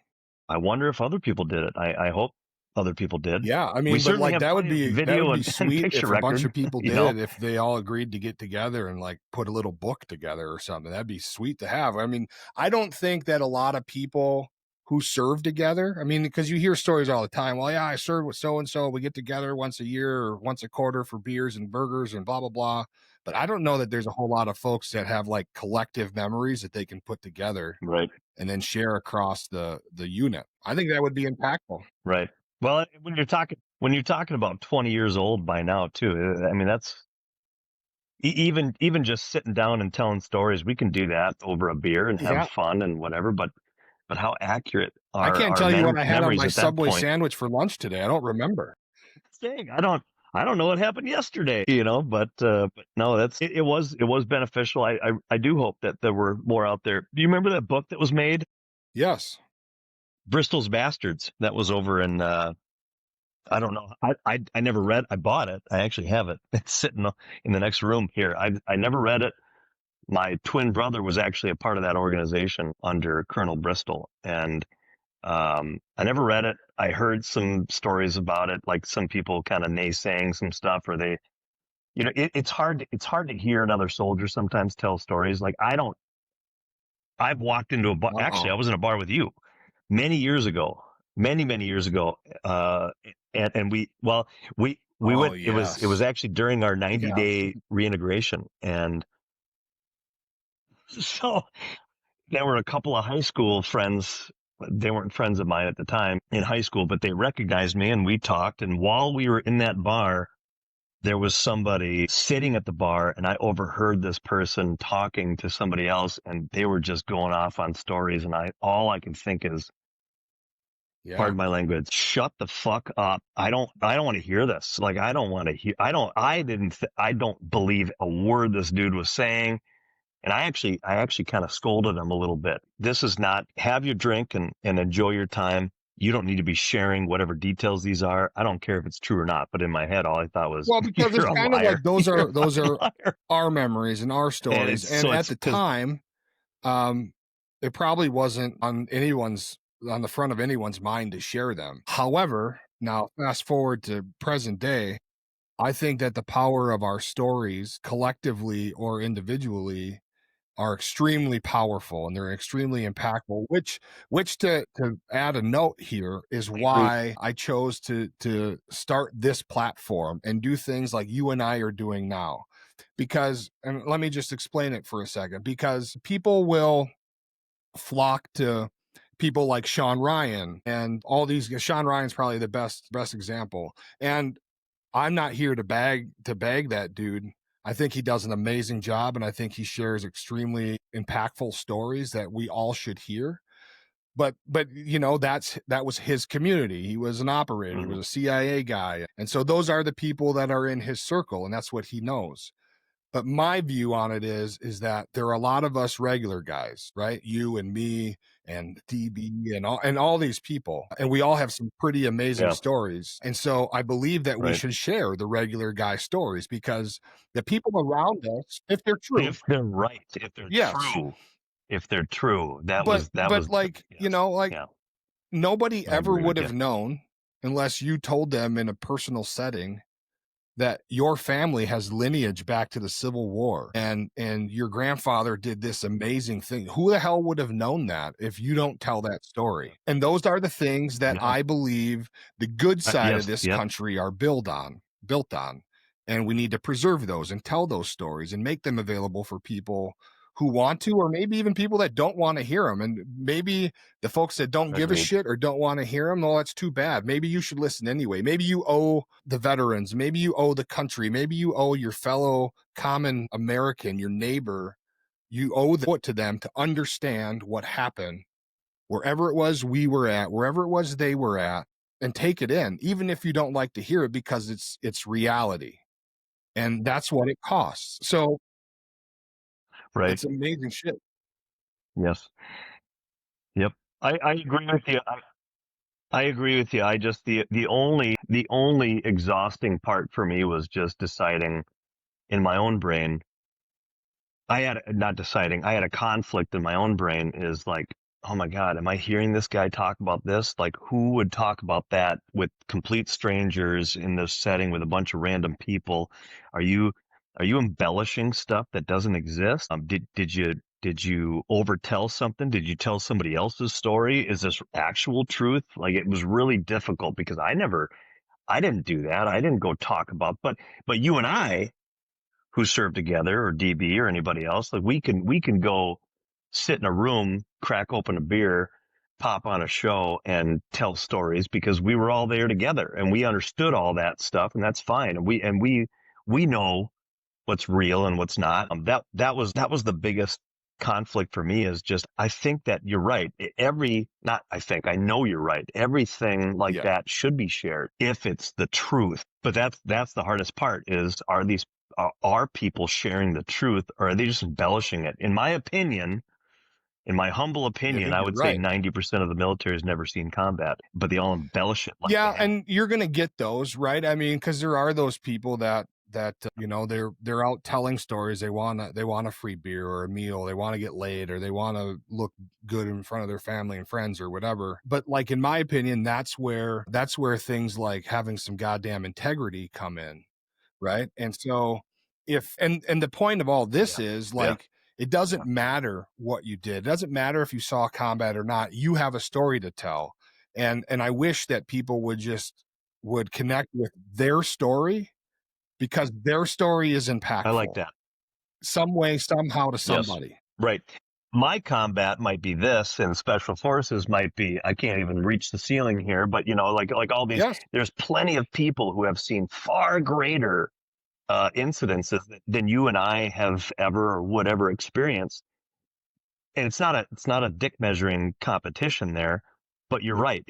I wonder if other people did it. I hope. other people did. Yeah, I We mean, but certainly like have plenty of that video would be and sweet picture if a bunch record, of people you did know? it, if they all agreed to get together and like put a little book together or something. That'd be sweet to have. I mean, I don't think that a lot of people who serve together, I mean, because you hear stories all the time. Well, yeah, I served with so and so. We get together once a year or once a quarter for beers and burgers and blah blah blah. But I don't know that there's a whole lot of folks that have like collective memories that they can put together Right. and then share across the unit. I think that would be impactful. Right. Well, when you're talking about 20 years old by now too, I mean, that's even just sitting down and telling stories, we can do that over a beer and have Yeah. fun and whatever. But how accurate I are can't tell you what I had on memories my at that Subway point? sandwich for lunch today. I don't remember. Dang, I don't know what happened yesterday, you know. But no, it was beneficial. I do hope that there were more out there. Do you remember that book that was made, Yes. Bristol's Bastards? That was over in I don't know. I never read. I bought it. I actually have it. It's sitting in the next room here. I never read it. My twin brother was actually a part of that organization under Colonel Bristol, and I never read it. I heard some stories about it, like some people kind of naysaying some stuff, or they, you know, it's hard to hear another soldier sometimes tell stories. Like I've walked into a bar. Actually, I Uh-oh. was in a bar with you many years ago, many years ago. And we Oh, went, it was yes. actually during our 90 Yeah. day reintegration. And so there were a couple of high school friends. They weren't friends of mine at the time in high school, but they recognized me and we talked. And while we were in that bar, there was somebody sitting at the bar and I overheard this person talking to somebody else and they were just going off on stories. And all I can think is, Yeah. pardon my language, shut the fuck up. I don't want to hear this. Like, I don't want to hear, I don't believe a word this dude was saying. And I actually kind of scolded him a little bit. This is not, have your drink and enjoy your time. You don't need to be sharing whatever details these are. I don't care if it's true or not. But in my head, all I thought was, Well, because it's you're a kind of like liar. You're a those fucking are liar. our memories and our And stories. it's And so at it's the because, time, um, it probably wasn't on the front of anyone's mind to share them. However, now fast forward to present day, I think that the power of our stories collectively or individually are extremely powerful and they're extremely impactful, which to add a note here is I agree. why I chose to start this platform and do things like you and I are doing now. Because, and let me just explain it for a second, because people will flock to people like Sean Ryan and all these. Sean Ryan's probably the best example. And I'm not here to bag that dude. I think he does an amazing job and I think he shares extremely impactful stories that we all should hear. But you know, that was his community. He was an operator, he Mm-hmm. was a CIA guy. And so those are the people that are in his circle and that's what he knows. But my view on it is that there are a lot of us regular guys, right? You and me and DB and all these people, and we all have some pretty amazing Yeah. stories. And so I believe that we Right. should share the regular guy stories because the people around us, if they're true, If they're right, yes. if they're true, that But was, like, you yes. know, like Yeah. nobody I ever agree would with you. have known unless you told them in a personal setting that your family has lineage back to the Civil War and your grandfather did this amazing thing. Who the hell would have known that if you don't tell that story? And those are the things that Yeah. I believe the good side of Yes. this Yep. country are built on. And we need to preserve those and tell those stories and make them available for people who want to, or maybe even people that don't want to hear them. And maybe the folks that don't give a Agreed. shit or don't want to hear them, well, that's too bad. Maybe you should listen anyway. Maybe you owe the veterans, maybe you owe the country, maybe you owe your fellow common American, your neighbor, you owe it to them to understand what happened wherever it was we were at, wherever it was they were at, and take it in, even if you don't like to hear it, because it's reality. And that's what it costs. So Right. it's amazing shit. Yes. Yep. I agree with you. I agree with you. I just the only exhausting part for me was just deciding in my own brain. I had not deciding. I had a conflict in my own brain. Is like oh my God, am I hearing this guy talk about this? Like, who would talk about that with complete strangers in this setting with a bunch of random people? Are you are you embellishing stuff that doesn't exist? Did you overtell something? Did you tell somebody else's story? Is this actual truth? Like, it was really difficult because I didn't do that. I didn't go talk about, but you and I who serve together, or DB or anybody else, like we can go sit in a room, crack open a beer, pop on a show and tell stories because we were all there together and we understood all that stuff, and that's fine. And we know what's real and what's not. That was the biggest conflict for me, is just, I think that you're right. Not I think, I know you're right. Everything like Yeah. that should be shared if it's the truth. But that's the hardest part, is, are people sharing the truth, or are they just embellishing it? In my opinion, in my humble I opinion, think I you're would say right. 90% of the military has never seen combat, but they all embellish it like they Yeah, have. and you're gonna get those, right? I mean, because there are those people that you know, they're out telling stories. They want a free beer or a meal. They want to get laid, or they want to look good in front of their family and friends or whatever. But like in my opinion, that's where things like having some goddamn integrity come in, right? And so if and the point of all this Yeah. is Yeah. like, it doesn't matter what you did. It doesn't matter if you saw combat or not. You have a story to tell. And I wish that people would connect with their story, because their story is I like impactful that. some way, somehow, to Yes. somebody. Right. My combat might be this, and special forces might be, I can't even reach the ceiling here, but like all these, Yes. there's plenty of people who have seen far greater incidences than you and I have ever or would ever experience. And it's not a dick measuring competition there, but you're right.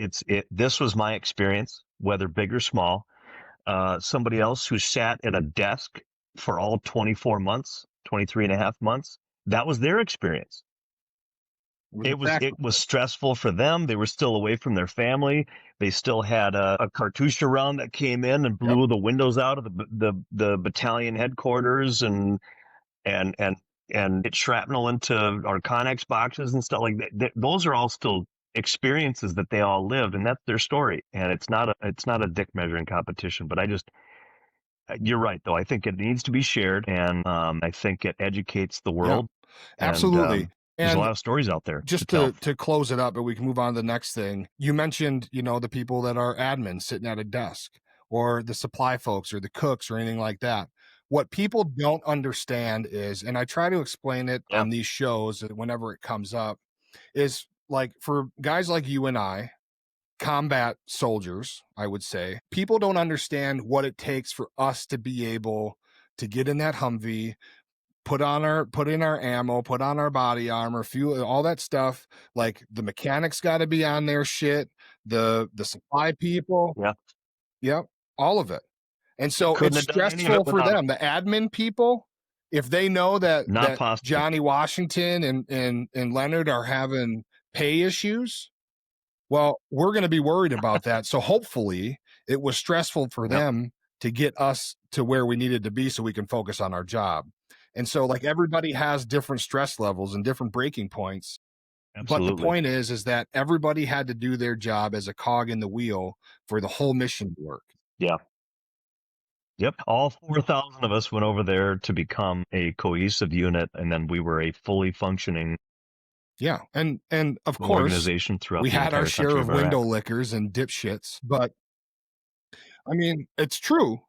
This was my experience, whether big or small. Somebody else who sat at a desk for all 24 months, 23 and a half months, that was their experience. It was a It was sacrifice. stressful for them. They were still away from their family. They still had a cartouche round that came in and Yep. blew the windows out of the battalion headquarters, and and and hit shrapnel into our Connex boxes and stuff like that. Those are all still experiences that they all lived, and that's their story. And it's not a dick measuring competition. But you're right, though. I think it needs to be shared, and I think it educates the Yeah, world. And absolutely. there's a And lot of stories out there to just tell. to close it up, but we can move on to the next thing. You mentioned, the people that are admins sitting at a desk, or the supply folks, or the cooks, or anything like that. What people don't understand is, and I try to explain it Yeah, on these shows whenever it comes up, is like, for guys like you and I, combat soldiers, I would say, people don't understand what it takes for us to be able to get in that Humvee, put in our ammo, put on our body armor, fuel, all that stuff. Like, the mechanics got to be on their shit, the supply people, yeah. yep, all of it. And so Couldn't it's have done any of it stressful for without them. them, the admin people, if they know that Not possible. Johnny Washington and Leonard are having pay issues. Well, we're going to be worried about that. So hopefully it was stressful for Yep, them to get us to where we needed to be so we can focus on our job. And so, like, everybody has different stress levels and different breaking points. But the absolutely. point is that everybody had to do their job as a cog in the wheel for the whole mission to work. Yeah. Yep. All 4,000 of us went over there to become a cohesive unit, and then we were a fully functioning Yeah. And of course, organization throughout we the had our entire share country of of window Iraq. lickers and dipshits, but I mean, it's true.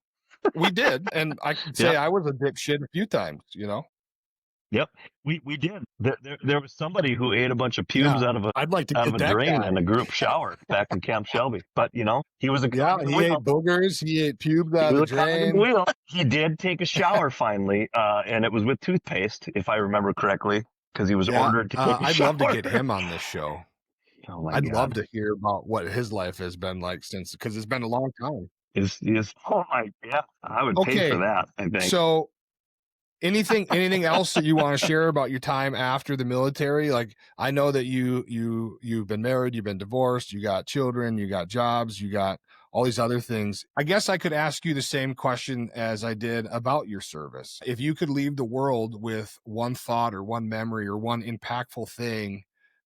We did. And I could say Yep. I was a dipshit a few times. Yep. We did. There was somebody who ate a bunch of pubes Yeah. out of a I'd like to out of get a that drain guy. in a group shower back in Camp Shelby. But he was a Yeah, cog in the he ate wheel. boogers, he ate pubes He out of was the a cog in the drain. wheel. He did take a shower finally, and it was with toothpaste, if I remember correctly, because he was Yeah, ordered to take a I'd love to shower. get him on this show. Oh my I'd love God. to hear about what his life has been like since, because it's been a long time. Is oh my, yeah, I would pay for Okay, that, I think. so anything else that you want to share about your time after the military? Like, I know that you've been married, you've been divorced, you got children, you got jobs, you got all these other things. I guess I could ask you the same question as I did about your service. If you could leave the world with one thought or one memory or one impactful thing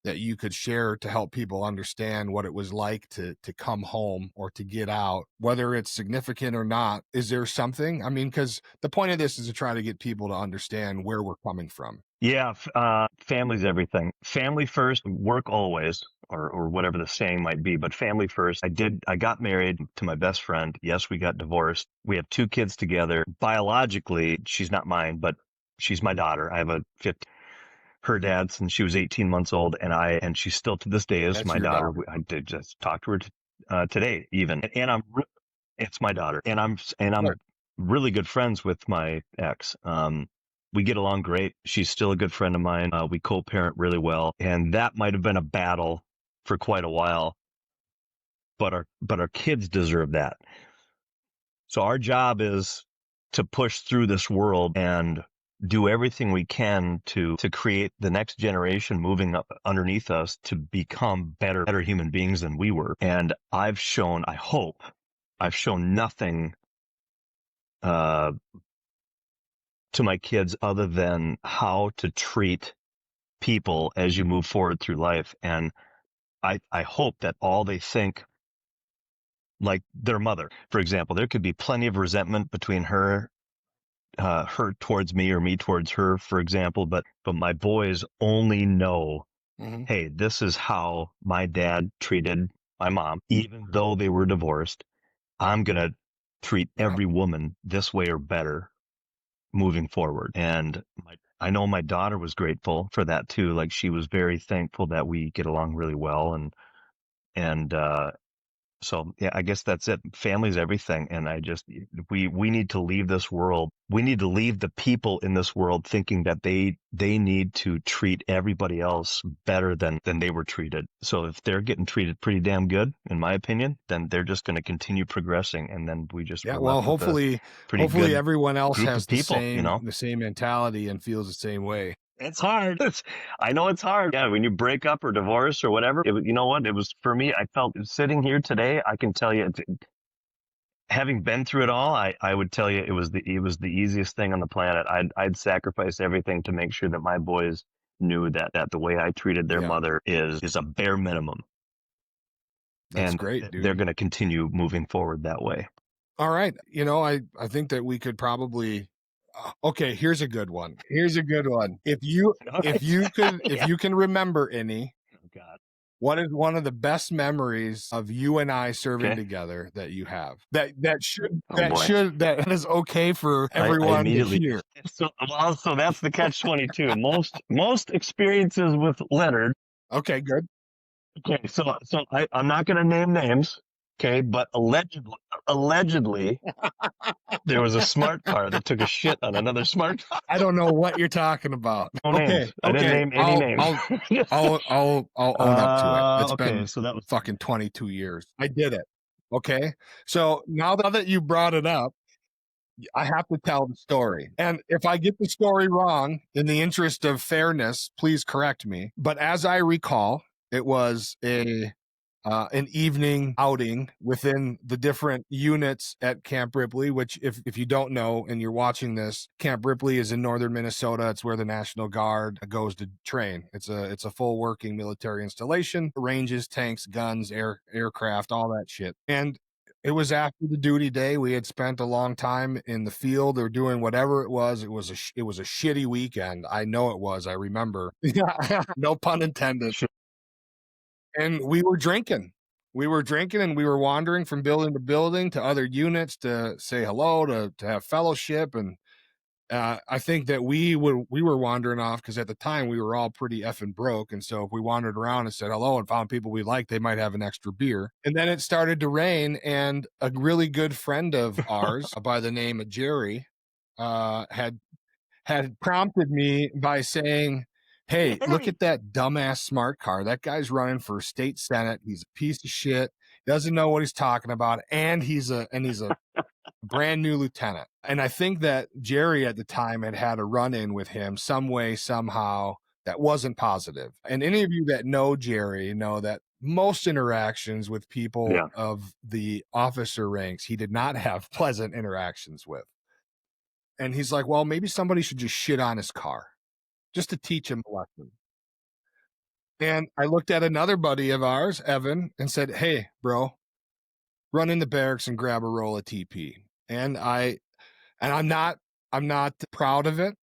that you could share to help people understand what it was like to come home or to get out, whether it's significant or not? Is there something? I mean, because the point of this is to try to get people to understand where we're coming from. Yeah, family's everything. Family first, work always, or whatever the saying might be, but family first. I got married to my best friend. Yes, we got divorced. We have 2 kids together. Biologically, she's not mine, but she's my daughter. I have a 15, her dad since she was 18 months old, and she's still to this day is That's my your daughter. daughter. I did just talk to her today even, and it's my daughter, and I'm Sure. really good friends with my ex. We get along great. She's still a good friend of mine. We co-parent really well, and that might have been a battle for quite a while, but our kids deserve that. So our job is to push through this world and do everything we can to create the next generation moving up underneath us to become better human beings than we were. And I hope I've shown nothing to my kids other than how to treat people as you move forward through life. And I hope that all they think like their mother, for example, there could be plenty of resentment between her towards me or me towards her, for example, but my boys only know, Mm-hmm. hey, this is how my dad treated my mom, even though they were divorced. I'm going to treat every woman this way or better moving forward. And I know my daughter was grateful for that too. Like she was very thankful that we get along really well. And so yeah, I guess that's it. Family's everything. And we need to leave this world. We need to leave the people in this world thinking that they need to treat everybody else better than they were treated. So if they're getting treated pretty damn good, in my opinion, then they're just going to continue progressing. And then we're Yeah, well, left with a pretty hopefully good everyone else group of has people, the same mentality and feels the same way. It's hard. I know it's hard. Yeah, when you break up or divorce or whatever, you know what? It was for me. I felt sitting here today. I can tell you, having been through it all, I would tell you it was the easiest thing on the planet. I'd sacrifice everything to make sure that my boys knew that the way I treated their Yeah, mother is a bare minimum, that's and great, they're dude. going to continue moving forward that way. All right. I think that we could probably okay, here's a good one. Here's a good one. All right. If Yeah. you can remember any, Oh God. what is one of the best memories of you and I serving Okay. together that you have? Oh boy. That is okay for I everyone to immediately hear. so that's the catch 22. Most experiences with Leonard. Okay, good. Okay, so I'm not going to name names. Okay, but allegedly there was a smart car that took a shit on another smart car. I don't know what you're talking about. No Okay, names. I didn't name any names. I'll own up to it. It's Okay, been so that was fucking 22 years. I did it. Okay. So now that you brought it up, I have to tell the story. And if I get the story wrong, in the interest of fairness, please correct me. But as I recall, it was an evening outing within the different units at Camp Ripley, which if you don't know and you're watching this, Camp Ripley is in northern Minnesota. It's where the National Guard goes to train. It's a full working military installation, ranges, tanks, guns, aircraft, all that shit. And it was after the duty day. We had spent a long time in the field or doing whatever it was. It was a shitty weekend. I know it was. I remember. No pun intended. And we were drinking. We were drinking and we were wandering from building to building to other units to say hello, to have fellowship. And I think that we were wandering off because at the time we were all pretty effing broke. And so if we wandered around and said hello and found people we liked, they might have an extra beer. And then it started to rain, and a really good friend of ours by the name of Jerry had prompted me by saying, "Hey, look at that dumbass smart car. That guy's running for state senate. He's a piece of shit. Doesn't know what he's talking about, and he's a brand new lieutenant." And I think that Jerry at the time had a run-in with him some way, somehow that wasn't positive. And any of you that know Jerry know that most interactions with people yeah. of the officer ranks, he did not have pleasant interactions with. And he's like, well, maybe somebody should just shit on his car just to teach him a lesson. And I looked at another buddy of ours, Evan, and said, "Hey, bro, run in the barracks and grab a roll of TP." And I'm not proud of it.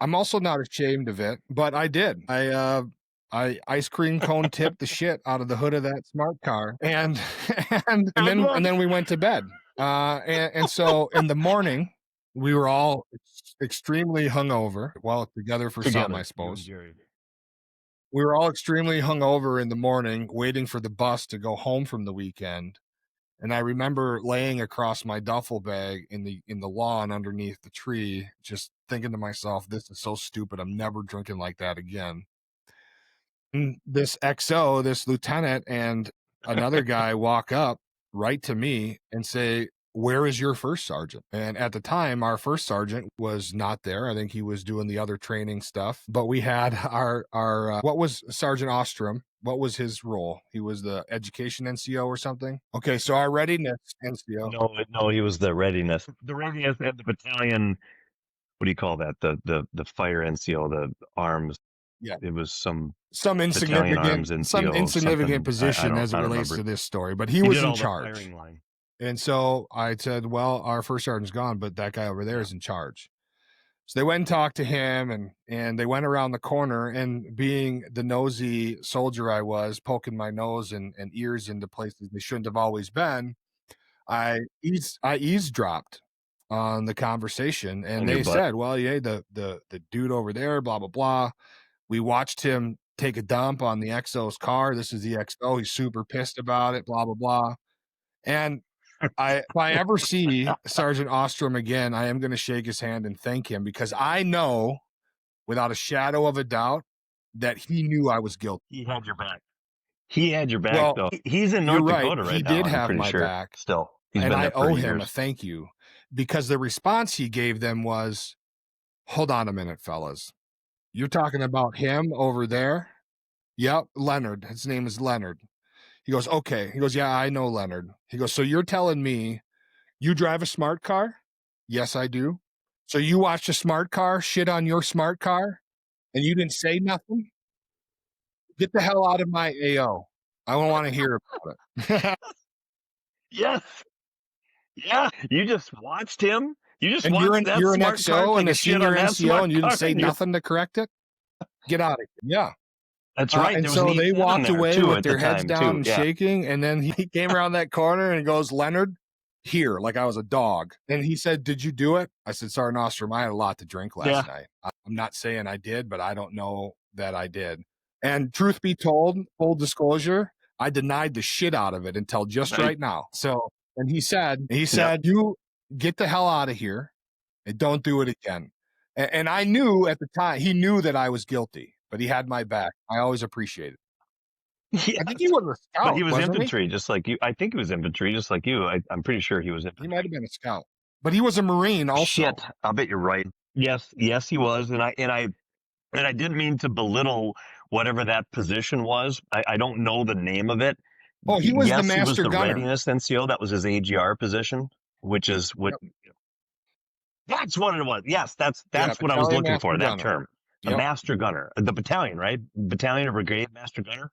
I'm also not ashamed of it, but I did. I ice cream cone tipped the shit out of the hood of that smart car, and and then we went to bed. And so in the morning, we were all extremely hungover. Well, together for some, I suppose. We were all extremely hungover in the morning, waiting for the bus to go home from the weekend. And I remember laying across my duffel bag in the lawn underneath the tree, just thinking to myself, "This is so stupid. I'm never drinking like that again." And this XO, this lieutenant, and another guy walk up right to me and say, "Where is your first sergeant?" And at the time, our first sergeant was not there. I think he was doing the other training stuff. But we had our what was Sergeant Ostrom? What was his role? He was the education NCO or something. Okay, so our readiness NCO. No, he was the readiness. The readiness and the battalion. What do you call that? The fire NCO, the arms. Yeah, it was some insignificant something. position as it relates to this story, but he was in charge. And so I said, "Well, our first sergeant's gone, but that guy over there is in charge." So they went and talked to him, and they went around the corner, and being the nosy soldier I was, poking my nose and ears into places they shouldn't have always been, I eavesdropped on the conversation, and they said, "Well, yeah, the dude over there, blah blah blah. We watched him take a dump on the XO's car. This is the XO. He's super pissed about it, blah blah blah." And if I ever see Sergeant Ostrom again, I am going to shake his hand and thank him, because I know without a shadow of a doubt that he knew I was guilty. He had your back. He had your back, though. He's in North Dakota right now. He did have my back. Still. And I owe him a thank you, because the response he gave them was, "Hold on a minute, fellas. You're talking about him over there?" "Yep, Leonard. His name is Leonard." He goes, "Okay." He goes, "Yeah, I know Leonard." He goes, "So you're telling me you drive a smart car?" "Yes, I do." "So you watched a smart car shit on your smart car and you didn't say nothing? Get the hell out of my AO. I don't want to hear about it." Yes. Yeah. You just watched him. You just and watched that you're an smart car XO and a senior NCO, and you didn't say car, nothing to correct it? Get out of here. Yeah. That's right. And so they walked away with their heads down and Yeah. shaking. And then he came around that corner and he goes, "Leonard, here," like I was a dog. And he said, "Did you do it?" I said, "Sergeant Ostrom, I had a lot to drink last night. I'm not saying I did, but I don't know that I did." And truth be told, full disclosure, I denied the shit out of it until just right now. So, and he said, "You get the hell out of here and don't do it again." And I knew at the time, he knew that I was guilty, but he had my back. I always appreciate it. Yes. I think he was a scout. But he was infantry, just like you. I think he was infantry, just like you. I'm pretty sure he was infantry. He might have been a scout, but he was a Marine also. Shit, I'll bet you're right. Yes, he was, and I didn't mean to belittle whatever that position was. I don't know the name of it. Oh, he was the master he was the gunner. readiness NCO. That was his AGR position, which is what. Yep. That's what it was. Yes, that's what I was looking for. That term, a master gunner, the battalion, right? Battalion or brigade master gunner.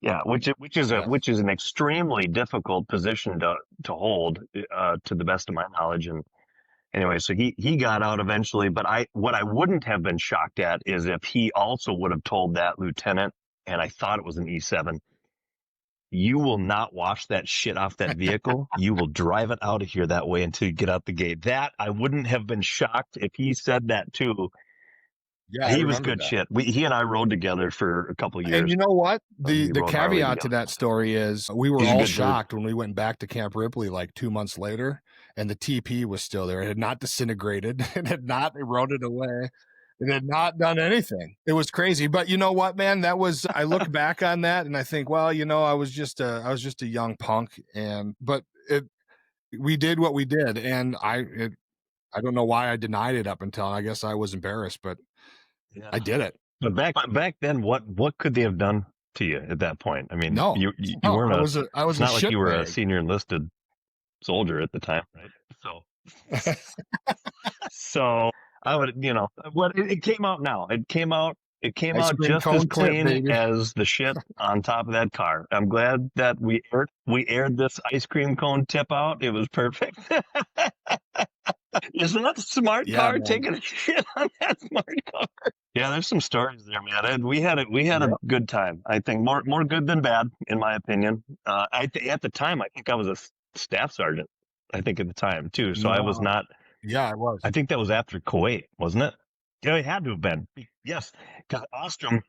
Yeah, which is an extremely difficult position to hold, to the best of my knowledge. And anyway, so he got out eventually. But what I wouldn't have been shocked at is if he also would have told that lieutenant, and I thought it was an E7, "You will not wash that shit off that vehicle. You will drive it out of here that way until you get out the gate." That I wouldn't have been shocked if he said that too. Yeah, he was good shit. He and I rode together for a couple of years. And you know what? The caveat to that story is we were all shocked when we went back to Camp Ripley like 2 months later, and the TP was still there. It had not disintegrated. It had not eroded away. It had not done anything. It was crazy. But you know what, man? That was, I look back on that and I think, well, I was just a young punk, but we did what we did, and I don't know why I denied it up until, I guess I was embarrassed, but yeah. I did it. But back then, what could they have done to you at that point? I mean, no, you weren't. I was not like you were bag. A senior enlisted soldier at the time, right? So I would, it came out now. It came out It came Ice out cream just as cone tip, clean baby. as the shit on top of that car. I'm glad that we aired this ice cream cone tip out. It was perfect. Isn't that a smart Yeah, car man. taking a shit on that smart car? Yeah, there's some stories there, man. We had a Yep. good time. I think more good than bad, in my opinion. At the time, I think I was a staff sergeant. I think at the time too. So I was No. not. Yeah, it was. I think that was after Kuwait, wasn't it? Yeah, it had to have been. Yes, because Ostrom,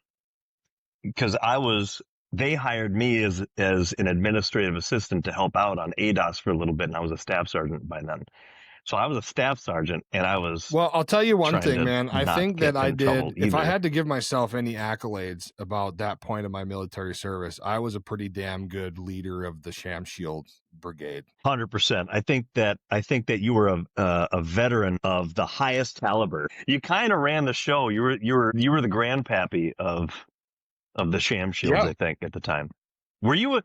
because I was. They hired me as an administrative assistant to help out on ADOS for a little bit, and I was a staff sergeant by then. So I was a staff sergeant, and I was Well, I'll tell you one trying thing, to man. I not think that get I in trouble did, if I either. had to give myself any accolades about that point of my military service, I was a pretty damn good leader of the Sham Shield Brigade. 100%. I think that you were a veteran of the highest caliber. You kind of ran the show. You were the grandpappy of the Sham Shields. Yeah. I think at the time. Were you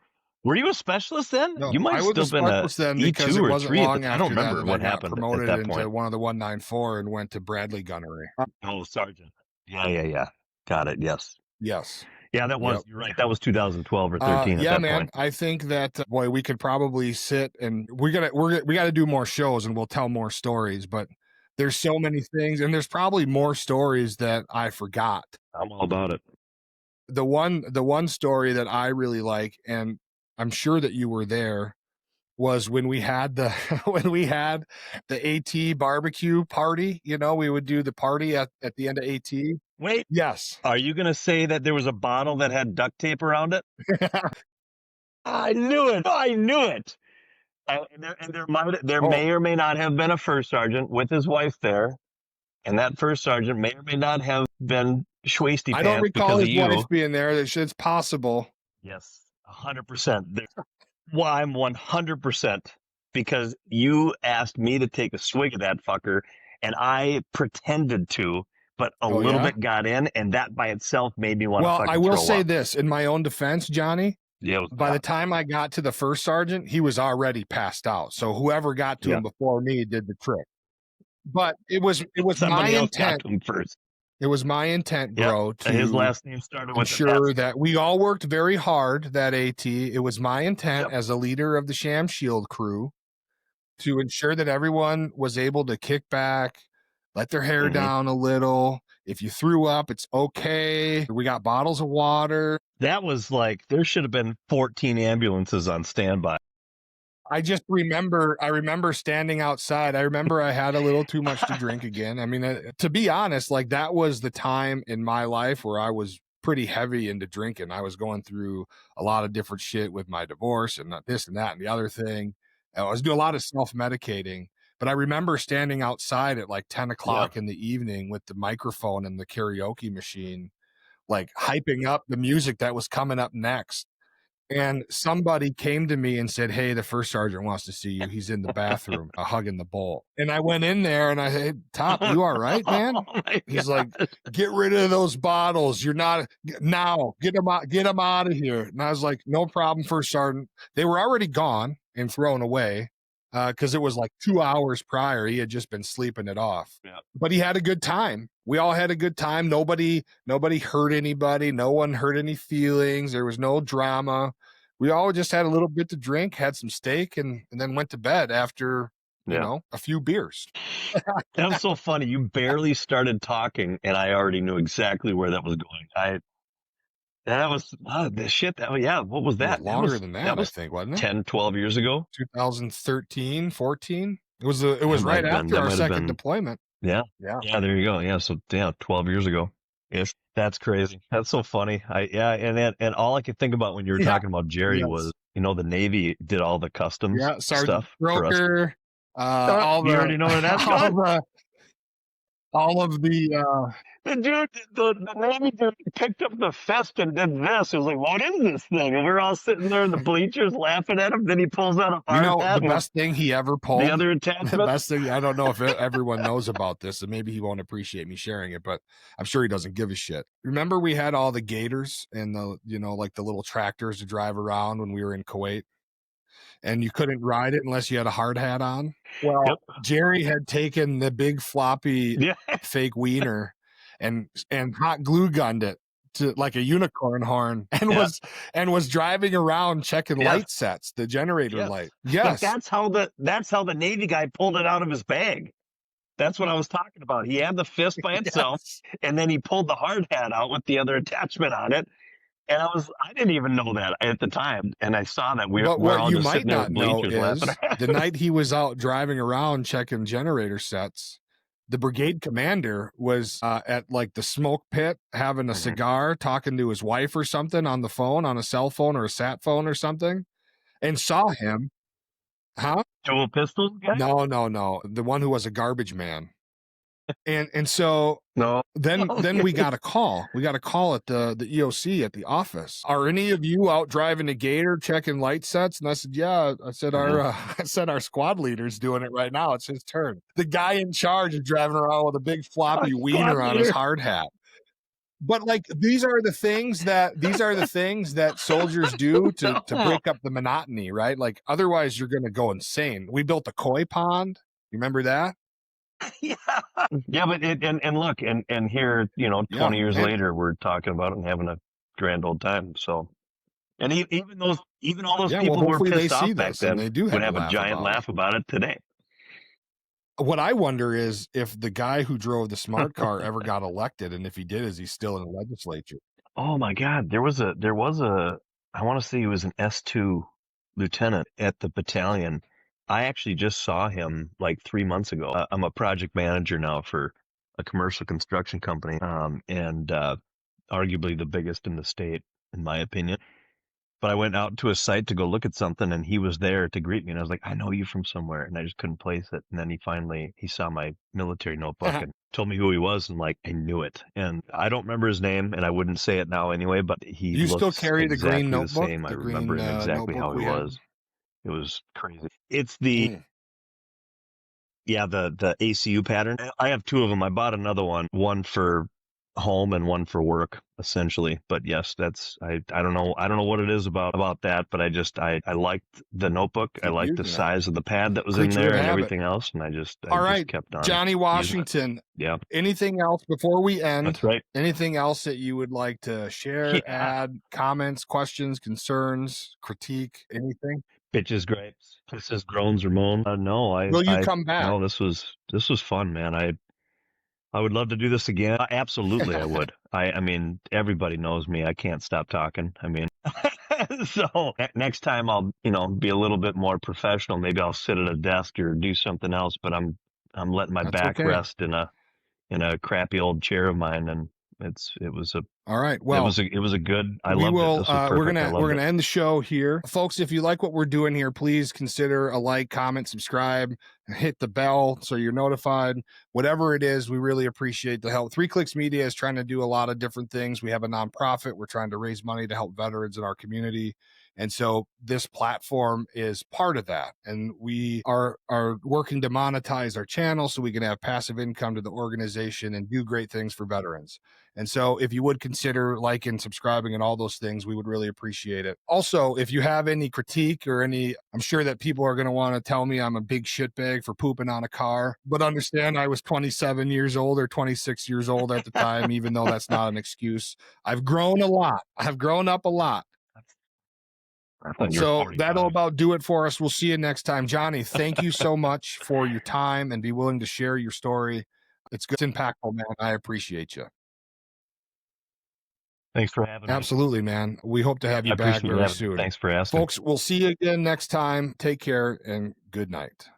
a specialist then? No, You might I have was a still been a specialist then because E2 it or wasn't 3 at the long time. I don't after that remember that I what got happened at promoted that into point. one of the 194 and went to Bradley Gunnery. Oh, sergeant. Yeah. Got it. Yes. Yes. Yeah, that was. Yep. You're right. That was 2012 or 13 at Yeah, that man. point. I think that boy, we could probably sit and we gotta do more shows and we'll tell more stories. But there's so many things, and there's probably more stories that I forgot. I'm all about it. The one story that I really like, and I'm sure that you were there, was when we had the when we had the AT barbecue party. You know, we would do the party at the end of AT. Wait, Yes. are you going to say that there was a bottle that had duct tape around it? I knew it. I knew it. There Oh, may or may not have been a first sergeant with his wife there, and that first sergeant may or may not have been schwasty I don't pants recall because of his wife you. being there. It's possible. Yes, 100%. Well, I'm 100% because you asked me to take a swig of that fucker, and I pretended to, but a Oh little yeah. bit got in, and that by itself made me want to Well, I fucking will throw say up. this in my own defense, Johnny. Yeah, it was By the bad. time I got to the first sergeant, he was already passed out. So whoever got to Yeah, him before me did the trick. But it was my somebody else got intent. to him first. It was my intent, Yep, bro, and his to last name started with an S. ensure that we all worked very hard that AT. It was my intent Yep. as a leader of the Sham Shield crew to ensure that everyone was able to kick back, let their hair down a little. If you threw up, it's okay. We got bottles of water. That was like there should have been 14 ambulances on standby. I remember standing outside. I remember I had a little too much to drink again. I mean, to be honest, like that was the time in my life where I was pretty heavy into drinking. I was going through a lot of different shit with my divorce and this and that and the other thing. I was doing a lot of self-medicating, but I remember standing outside at like 10 Yeah. o'clock in the evening with the microphone and the karaoke machine, like hyping up the music that was coming up next. And somebody came to me and said, "Hey, the first sergeant wants to see you. He's in the bathroom, hugging the bowl." And I went in there and I said, "Top, you all right, man?" Oh my He's God. like, "Get rid of those bottles. You're not now. Get them out of here." And I was like, "No problem, first sergeant." They were already gone and thrown away because it was like 2 hours prior. He had just been sleeping it off. Yeah. But he had a good time. We all had a good time. Nobody hurt anybody. No one hurt any feelings. There was no drama. We all just had a little bit to drink, had some steak, and then went to bed after, a few beers. That was so funny. You barely started talking, and I already knew exactly where that was going. That was the shit. What was It was that? longer than That that, I was think, wasn't it? 10, 12 years ago. 2013, 14. It was right Might have been. after That our might have second been. deployment. Yeah. Yeah. Yeah, there you go. Yeah, so 12 years ago. Ish. That's crazy. That's so funny. And all I could think about when you were Yeah. talking about Jerry was, the Navy did all the customs Yeah, Sergeant stuff for us. Broker, You already know where that's going? all of the The dude, the Navy dude picked up the fist and did this. It was like, what is this thing? And we're all sitting there in the bleachers laughing at him. Then he pulls out a hard hat. the best thing he ever pulled. The other The attachment. best thing, I don't know if everyone knows about this, and maybe he won't appreciate me sharing it, but I'm sure he doesn't give a shit. Remember we had all the gators and like the little tractors to drive around when we were in Kuwait, and you couldn't ride it unless you had a hard hat on? Well, Yep. Jerry had taken the big floppy Yeah. fake wiener and hot glue gunned it to like a unicorn horn, and was driving around checking light sets, the generator light. But Yes. that's how the Navy guy pulled it out of his bag. That's what I was talking about. He had the fist by itself, and then he pulled the hard hat out with the other attachment on it. And I didn't even know that at the time. And I saw that we're what all you just might sitting there not with know bleachers laughing. is the night he was out driving around checking generator sets, the brigade commander was at like the smoke pit having a cigar, talking to his wife or something on the phone, on a cell phone or a sat phone or something, and saw him. Huh? Dual pistols guy? No. The one who was a garbage man. And so No. then we got a call. We got a call at the EOC at the office. Are any of you out driving a Gator checking light sets? And I said, yeah. I said our squad leader's doing it right now. It's his turn. The guy in charge is driving around with a big floppy wiener on his hard hat. But like these are the things that soldiers do to break up the monotony, right? Like otherwise you're gonna go insane. We built a koi pond. You remember that? Yeah, but and look, and here, 20 years later, we're talking about it and having a grand old time. So, and even all those people who were pissed off back then they do would have a giant laugh about it today. What I wonder is if the guy who drove the smart car ever got elected, and if he did, is he still in the legislature? Oh my God, there was a I want to say he was an S2 lieutenant at the battalion. I actually just saw him like 3 months ago. I'm a project manager now for a commercial construction company, and arguably the biggest in the state, in my opinion. But I went out to a site to go look at something, and he was there to greet me. And I was like, I know you from somewhere. And I just couldn't place it. And then he saw my military notebook and told me who he was. And like, I knew it. And I don't remember his name, and I wouldn't say it now anyway, but he still carry the exactly green notebook? the same. I remember him exactly how he was. It was crazy. It's the ACU pattern. I have two of them. I bought another one for home and one for work, essentially. But yes, I don't know what it is about that, but I liked the notebook. I liked the size of the pad that was in there and everything else, and I just kept on. Johnny Washington. Yeah. Anything else before we end? That's right. Anything else that you would like to share, add, comments, questions, concerns, critique, anything? Bitches, gripes, pisses, groans, or moans. No, Will you come back? No, this was fun, man. I would love to do this again. Absolutely, I would. I mean, everybody knows me. I can't stop talking. I mean, so next time I'll, be a little bit more professional. Maybe I'll sit at a desk or do something else. But I'm letting my back rest in a crappy old chair of mine, and it was a. All right. Well, it was a good. I loved it. This was perfect. We're gonna end the show here, folks. If you like what we're doing here, please consider a like, comment, subscribe, and hit the bell so you're notified. Whatever it is, we really appreciate the help. 3 Clicks Media is trying to do a lot of different things. We have a nonprofit. We're trying to raise money to help veterans in our community. And so this platform is part of that. And we are working to monetize our channel so we can have passive income to the organization and do great things for veterans. And so if you would consider liking, subscribing, and all those things, we would really appreciate it. Also, if you have any critique or I'm sure that people are going to want to tell me I'm a big shitbag for pooping on a car, but understand I was 27 years old or 26 years old at the time, even though that's not an excuse. I've grown a lot. I've grown up a lot. So that'll about do it for us. We'll see you next time. Johnny, thank you so much for your time and be willing to share your story. It's good. It's impactful, man. I appreciate you. Thanks for having me. Absolutely, man. We hope to have you back very soon. Thanks for asking. Folks, we'll see you again next time. Take care and good night.